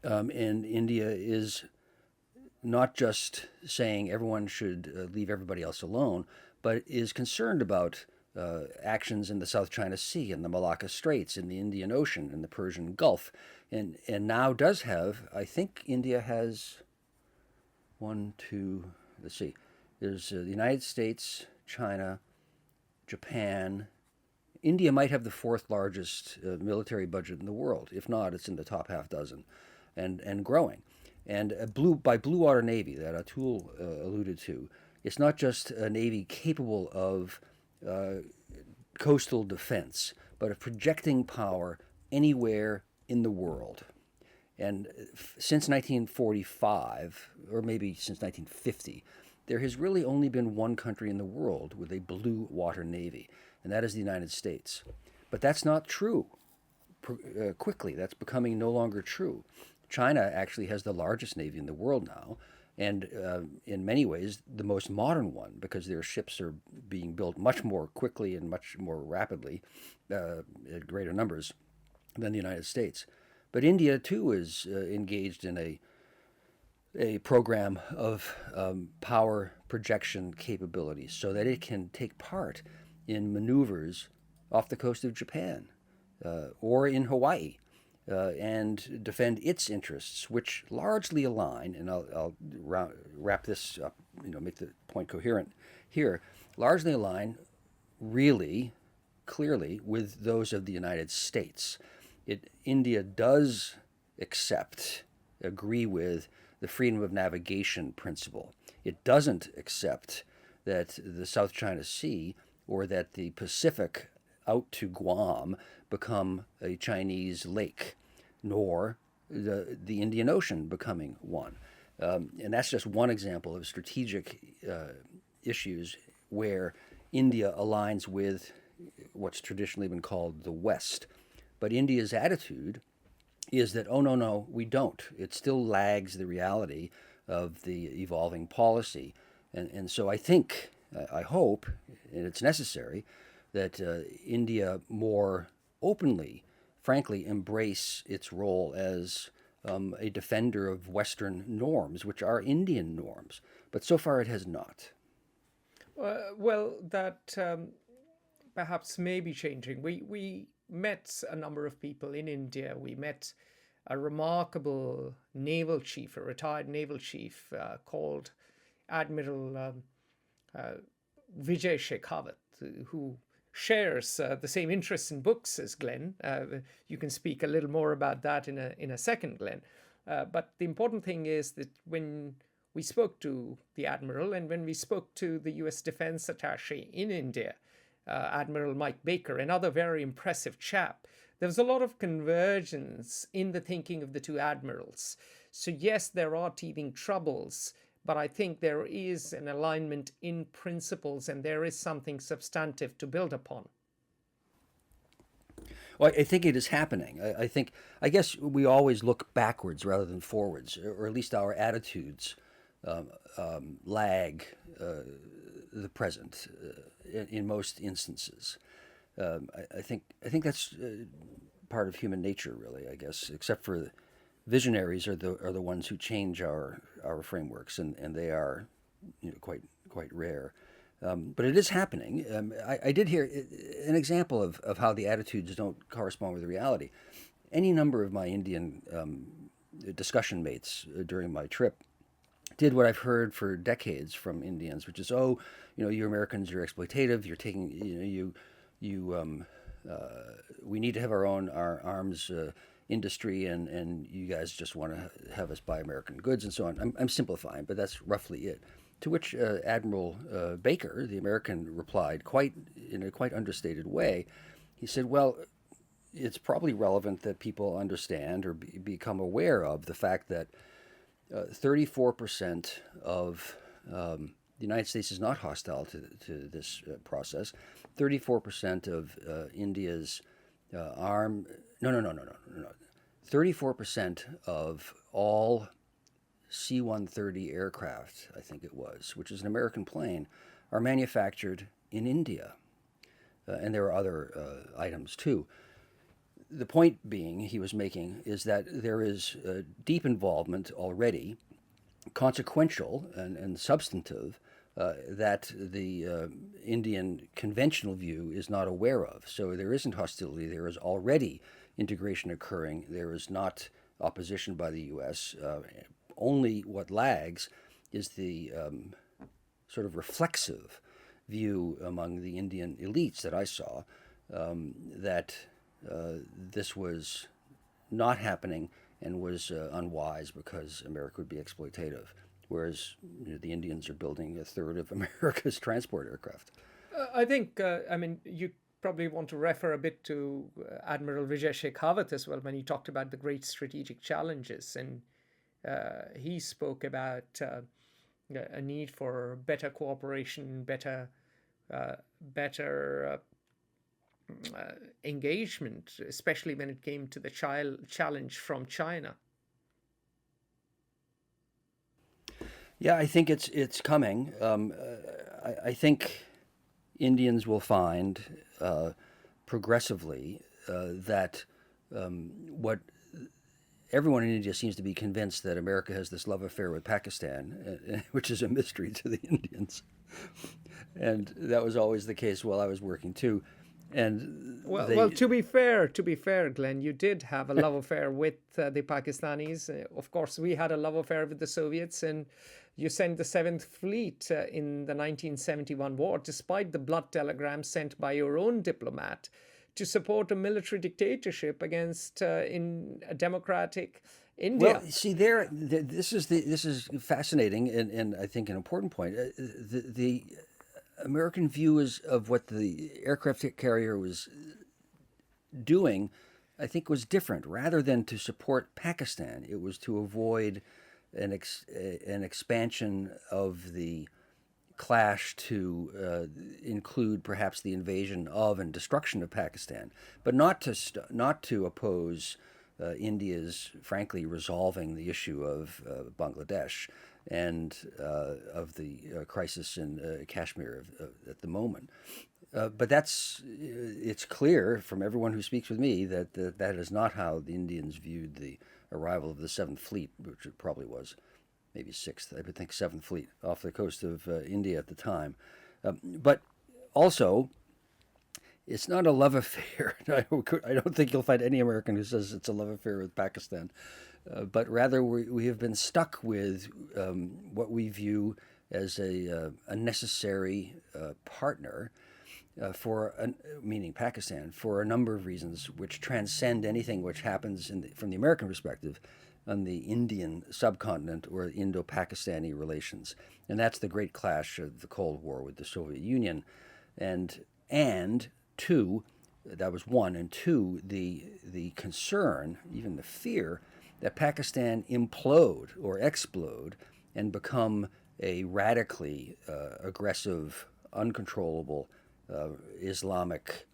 And India is not just saying everyone should leave everybody else alone, but is concerned about actions in the South China Sea and the Malacca Straits, in the Indian Ocean and the Persian Gulf, and now does have, I think India has there's the United States, China, Japan. India might have the fourth largest military budget in the world. If not, it's in the top half dozen, and growing. And by Blue Water Navy that Atul alluded to, it's not just a navy capable of coastal defense, but of projecting power anywhere in the world. And since 1945, or maybe since 1950, there has really only been one country in the world with a blue water navy, and that is the United States. But that's not true. Quickly, that's becoming no longer true. China actually has the largest navy in the world now, and in many ways the most modern one, because their ships are being built much more quickly and much more rapidly, at greater numbers, than the United States. But India, too, is engaged in a program of power projection capabilities so that it can take part in maneuvers off the coast of Japan or in Hawaii and defend its interests, which largely align, and I'll wrap this up, make the point coherent here, largely align really clearly with those of the United States. India does agree with the freedom of navigation principle. It doesn't accept that the South China Sea or that the Pacific out to Guam become a Chinese lake, nor the Indian Ocean becoming one. And that's just one example of strategic issues where India aligns with what's traditionally been called the West. But India's attitude is that, oh, no, we don't. It still lags the reality of the evolving policy. And so I think, I hope, and it's necessary, that India more openly frankly, embrace its role as a defender of Western norms, which are Indian norms. But so far it has not. Well, that perhaps may be changing. We met a number of people in India. We met a remarkable naval chief, a retired naval chief called Admiral Vijay Shekhawat, who shares the same interests in books as Glenn. You can speak a little more about that in a second, Glenn. But the important thing is that when we spoke to the Admiral and when we spoke to the US Defense Attaché in India, Admiral Mike Baker, another very impressive chap, there was a lot of convergence in the thinking of the two admirals. So yes, there are teething troubles, but I think there is an alignment in principles and there is something substantive to build upon. Well, I think it is happening. I guess we always look backwards rather than forwards, or at least our attitudes lag the present in most instances. I think that's part of human nature, really. I guess, except for visionaries are the ones who change our frameworks, and they are quite rare. But it is happening. I did hear an example of how the attitudes don't correspond with the reality. Any number of my Indian discussion mates during my trip did what I've heard for decades from Indians, which is, oh, you Americans, you're exploitative. You're taking, we need to have our own arms industry, and you guys just want to have us buy American goods and so on. I'm simplifying, but that's roughly it. To which Admiral Baker, the American, replied in a quite understated way. He said, well, it's probably relevant that people understand or become aware of the fact that 34% of the United States is not hostile to this process. 34% of India's arm, no. 34% of all C-130 aircraft, I think it was, which is an American plane, are manufactured in India. And there are other items too. The point being he was making is that there is deep involvement already, consequential and substantive, that the Indian conventional view is not aware of. So there isn't hostility. There is already integration occurring. There is not opposition by the U.S. Only what lags is the sort of reflexive view among the Indian elites that I saw that this was not happening and was unwise because America would be exploitative, whereas the Indians are building a third of America's transport aircraft. I think, you probably want to refer a bit to Admiral Vijay Shekhawat as well when he talked about the great strategic challenges. And he spoke about a need for better cooperation, better engagement, especially when it came to the challenge from China. Yeah, I think it's coming. I think Indians will find progressively that what everyone in India seems to be convinced that America has this love affair with Pakistan, which is a mystery to the Indians. And that was always the case while I was working too. And well, to be fair, Glenn, you did have a love affair with the Pakistanis. Of course, we had a love affair with the Soviets, and you sent the 7th Fleet in the 1971 war, despite the blood telegrams sent by your own diplomat, to support a military dictatorship against in a democratic India. Well, see, this is fascinating, and I think an important point. The American view of what the aircraft carrier was doing, I think, was different. Rather than to support Pakistan, it was to avoid an expansion of the clash to include perhaps the invasion of and destruction of Pakistan, but not to oppose India's, frankly, resolving the issue of Bangladesh and of the crisis in Kashmir at the moment. But it's clear from everyone who speaks with me that that is not how the Indians viewed the arrival of the Seventh Fleet, which it probably was, maybe Sixth, I would think Seventh Fleet off the coast of India at the time. But also, it's not a love affair. I don't think you'll find any American who says it's a love affair with Pakistan, but rather we have been stuck with what we view as a necessary partner meaning Pakistan, for a number of reasons which transcend anything which happens from the American perspective on the Indian subcontinent or Indo-Pakistani relations. And that's the great clash of the Cold War with the Soviet Union. And two, that was one, and two, the concern, even the fear, that Pakistan implode or explode and become a radically aggressive, uncontrollable Islamic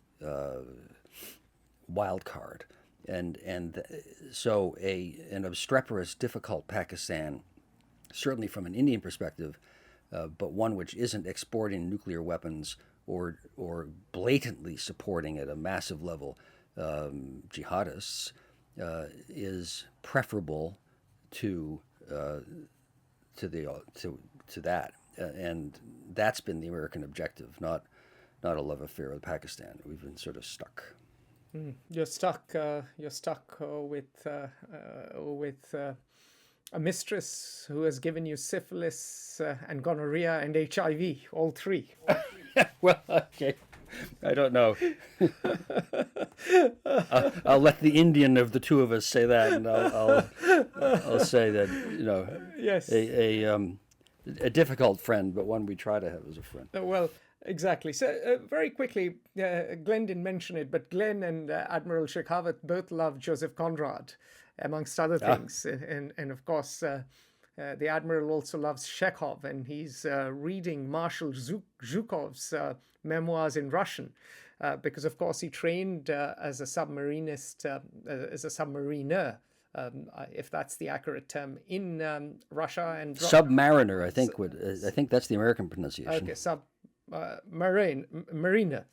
wild card, and so an obstreperous, difficult Pakistan, certainly from an Indian perspective, but one which isn't exporting nuclear weapons or blatantly supporting at a massive level jihadists, is preferable to that, and that's been the American objective, not a love affair with Pakistan. We've been sort of stuck. You're stuck. You're stuck with a mistress who has given you syphilis and gonorrhea and HIV, all three. Well, okay. I don't know. I'll let the Indian of the two of us say that, and I'll say that Yes, a difficult friend, but one we try to have as a friend. Well, exactly. So very quickly, Glenn didn't mention it, but Glenn and Admiral Shekhawat both love Joseph Conrad, amongst other things. And of course, the Admiral also loves Chekhov, and he's reading Marshal Zhukov's memoirs in Russian, because, of course, he trained as a submarinist, as a submariner, if that's the accurate term, in Russia. And Submariner, I think I think that's the American pronunciation. Okay, mariner.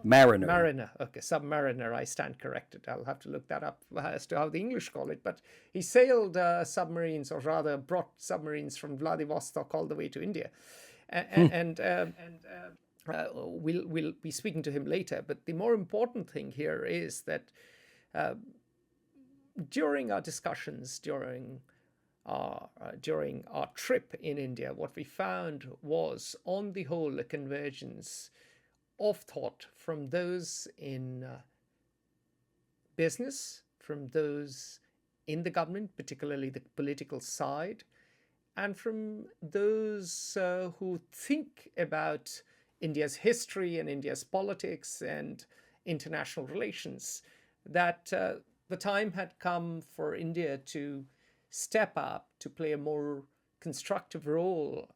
Mariner. Okay, submariner. I stand corrected. I'll have to look that up as to how the English call it. But he sailed submarines, or rather brought submarines from Vladivostok all the way to India. And we'll be speaking to him later. But the more important thing here is that during our discussions, during our trip in India, what we found was, on the whole, a convergence of thought from those in business, from those in the government, particularly the political side, and from those who think about India's history and India's politics and international relations, that the time had come for India to step up, to play a more constructive role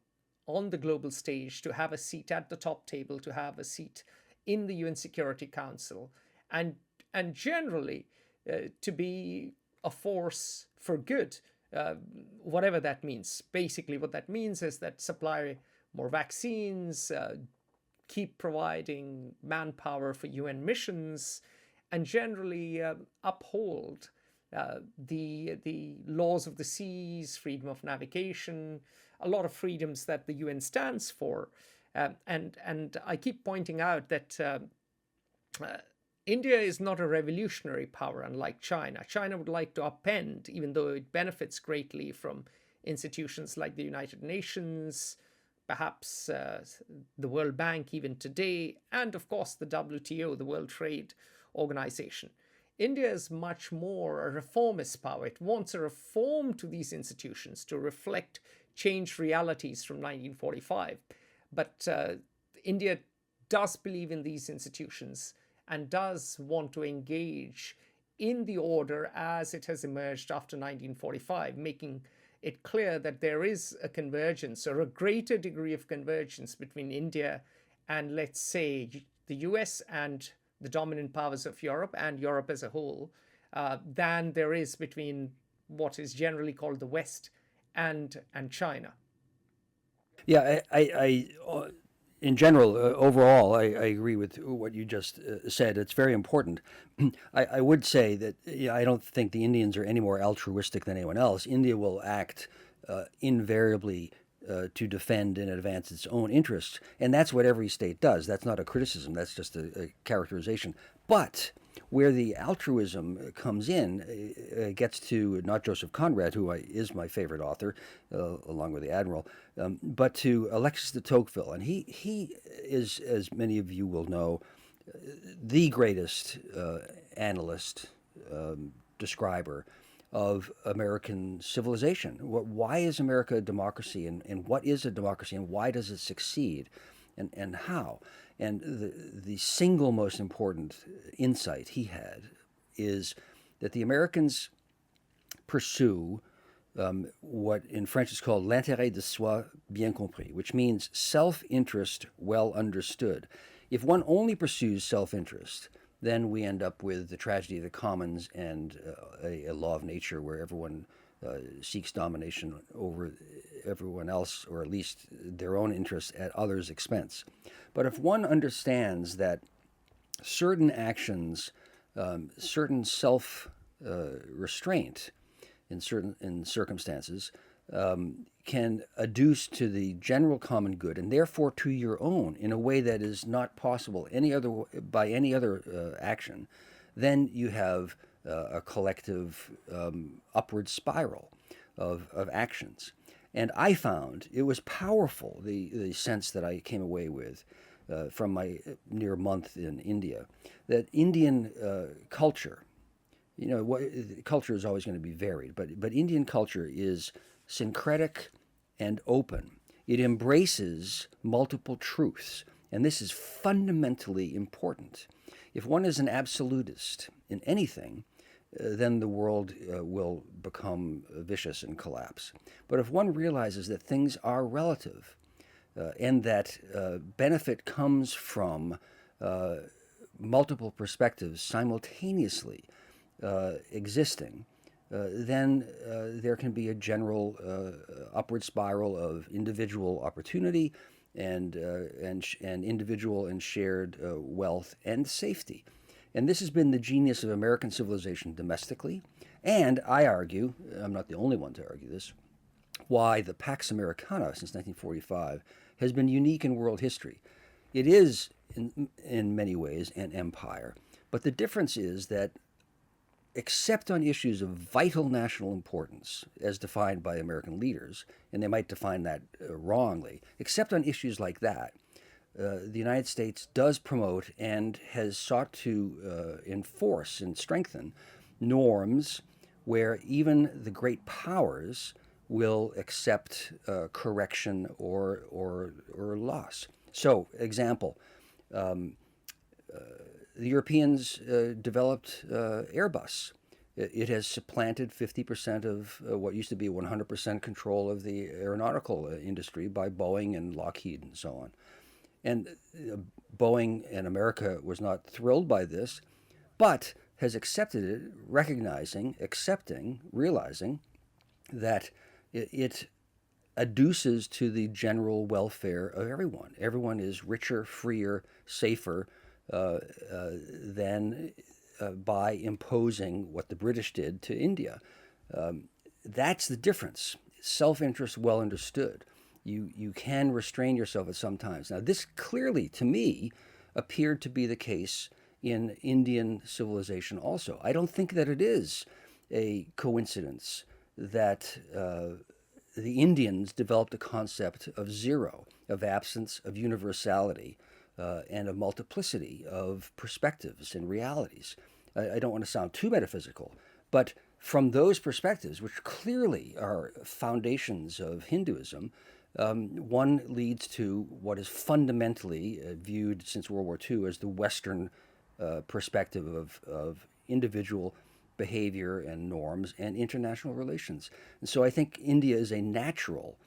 on the global stage, to have a seat at the top table, to have a seat in the UN Security Council, and generally to be a force for good, whatever that means. Basically, what that means is that supply more vaccines, keep providing manpower for UN missions, and generally uphold the laws of the seas, freedom of navigation, a lot of freedoms that the UN stands for. And I keep pointing out that India is not a revolutionary power, unlike China. China would like to upend, even though it benefits greatly from institutions like the United Nations, perhaps the World Bank even today, and of course the WTO, the World Trade Organization. India is much more a reformist power. It wants a reform to these institutions to reflect changed realities from 1945. But India does believe in these institutions and does want to engage in the order as it has emerged after 1945, making it clear that there is a convergence, or a greater degree of convergence, between India and, let's say, the US and the dominant powers of Europe and Europe as a whole, than there is between what is generally called the West and China. Yeah, in general, overall, I agree with what you just said. It's very important. I would say that I don't think the Indians are any more altruistic than anyone else. India will act invariably to defend and advance its own interests, and that's what every state does. That's not a criticism. That's just a characterization. But where the altruism comes in, gets to not Joseph Conrad, who is my favorite author, along with the Admiral, but to Alexis de Tocqueville. And he is, as many of you will know, the greatest analyst, describer of American civilization. Why is America a democracy, and what is a democracy, and why does it succeed, and how? And the single most important insight he had is that the Americans pursue what in French is called l'intérêt de soi bien compris, which means self-interest well understood. If one only pursues self-interest, then we end up with the tragedy of the commons and a law of nature where everyone seeks domination over everyone else, or at least their own interests at others' expense. But if one understands that certain actions, certain self-restraint in circumstances can adduce to the general common good, and therefore to your own, in a way that is not possible by any other action, then you have a collective upward spiral of actions. And I found it was powerful, the sense that I came away with from my near month in India, that Indian culture, culture is always going to be varied, but Indian culture is syncretic and open. It embraces multiple truths, and this is fundamentally important. If one is an absolutist in anything, then the world will become vicious and collapse. But if one realizes that things are relative, and that benefit comes from multiple perspectives simultaneously existing, then there can be a general upward spiral of individual opportunity and individual and shared wealth and safety. And this has been the genius of American civilization domestically, and I argue, I'm not the only one to argue this, why the Pax Americana since 1945 has been unique in world history. It is, in many ways, an empire, but the difference is that except on issues of vital national importance, as defined by American leaders, and they might define that wrongly, except on issues like that, the United States does promote and has sought to enforce and strengthen norms where even the great powers will accept correction or loss. So, example, the Europeans developed Airbus. It has supplanted 50% of what used to be 100% control of the aeronautical industry by Boeing and Lockheed and so on. And Boeing and America was not thrilled by this, but has accepted it, realizing that it adduces to the general welfare of everyone. Everyone is richer, freer, safer than by imposing what the British did to India. That's the difference. Self-interest well understood. You can restrain yourself at some times. Now, this clearly, to me, appeared to be the case in Indian civilization also. I don't think that it is a coincidence that the Indians developed a concept of zero, of absence, of universality, and of multiplicity of perspectives and realities. I don't want to sound too metaphysical, but from those perspectives, which clearly are foundations of Hinduism, one leads to what is fundamentally viewed since World War II as the Western perspective of individual behavior and norms and international relations. And so I think India is a natural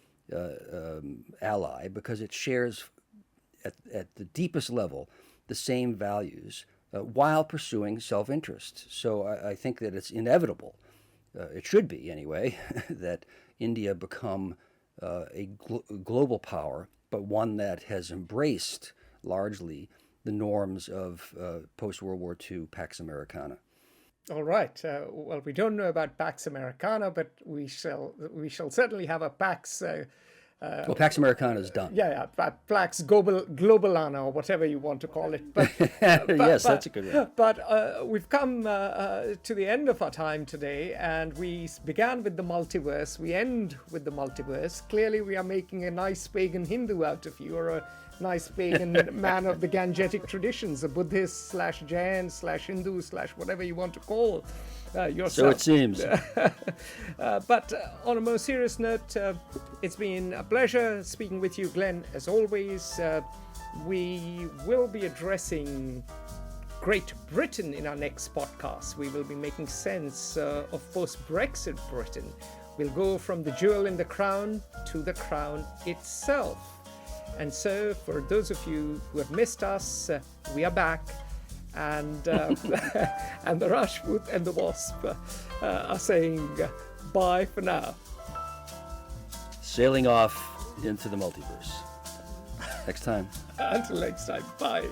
ally because it shares at the deepest level the same values while pursuing self-interest. So I think that it's inevitable, it should be anyway, that India become a global power, but one that has embraced largely the norms of post-World War II Pax Americana. All right. Well, we don't know about Pax Americana, but we shall certainly have a Pax. Well, Pax Americana is done. Yeah, Pax Globalana, or whatever you want to call it. But, yes, that's a good one. But we've come to the end of our time today, and we began with the multiverse. We end with the multiverse. Clearly, we are making a nice pagan Hindu out of you, or a nice pagan man of the Gangetic traditions, a Buddhist / Jain / Hindu / whatever you want to call yourself. So it seems. But on a more serious note, it's been a pleasure speaking with you, Glenn. As always, we will be addressing Great Britain in our next podcast. We will be making sense of post-Brexit Britain. We'll go from the jewel in the crown to the crown itself. And so, for those of you who have missed us, we are back, and and the Rajput and the Wasp are saying bye for now. Sailing off into the multiverse. Next time. Until next time, bye.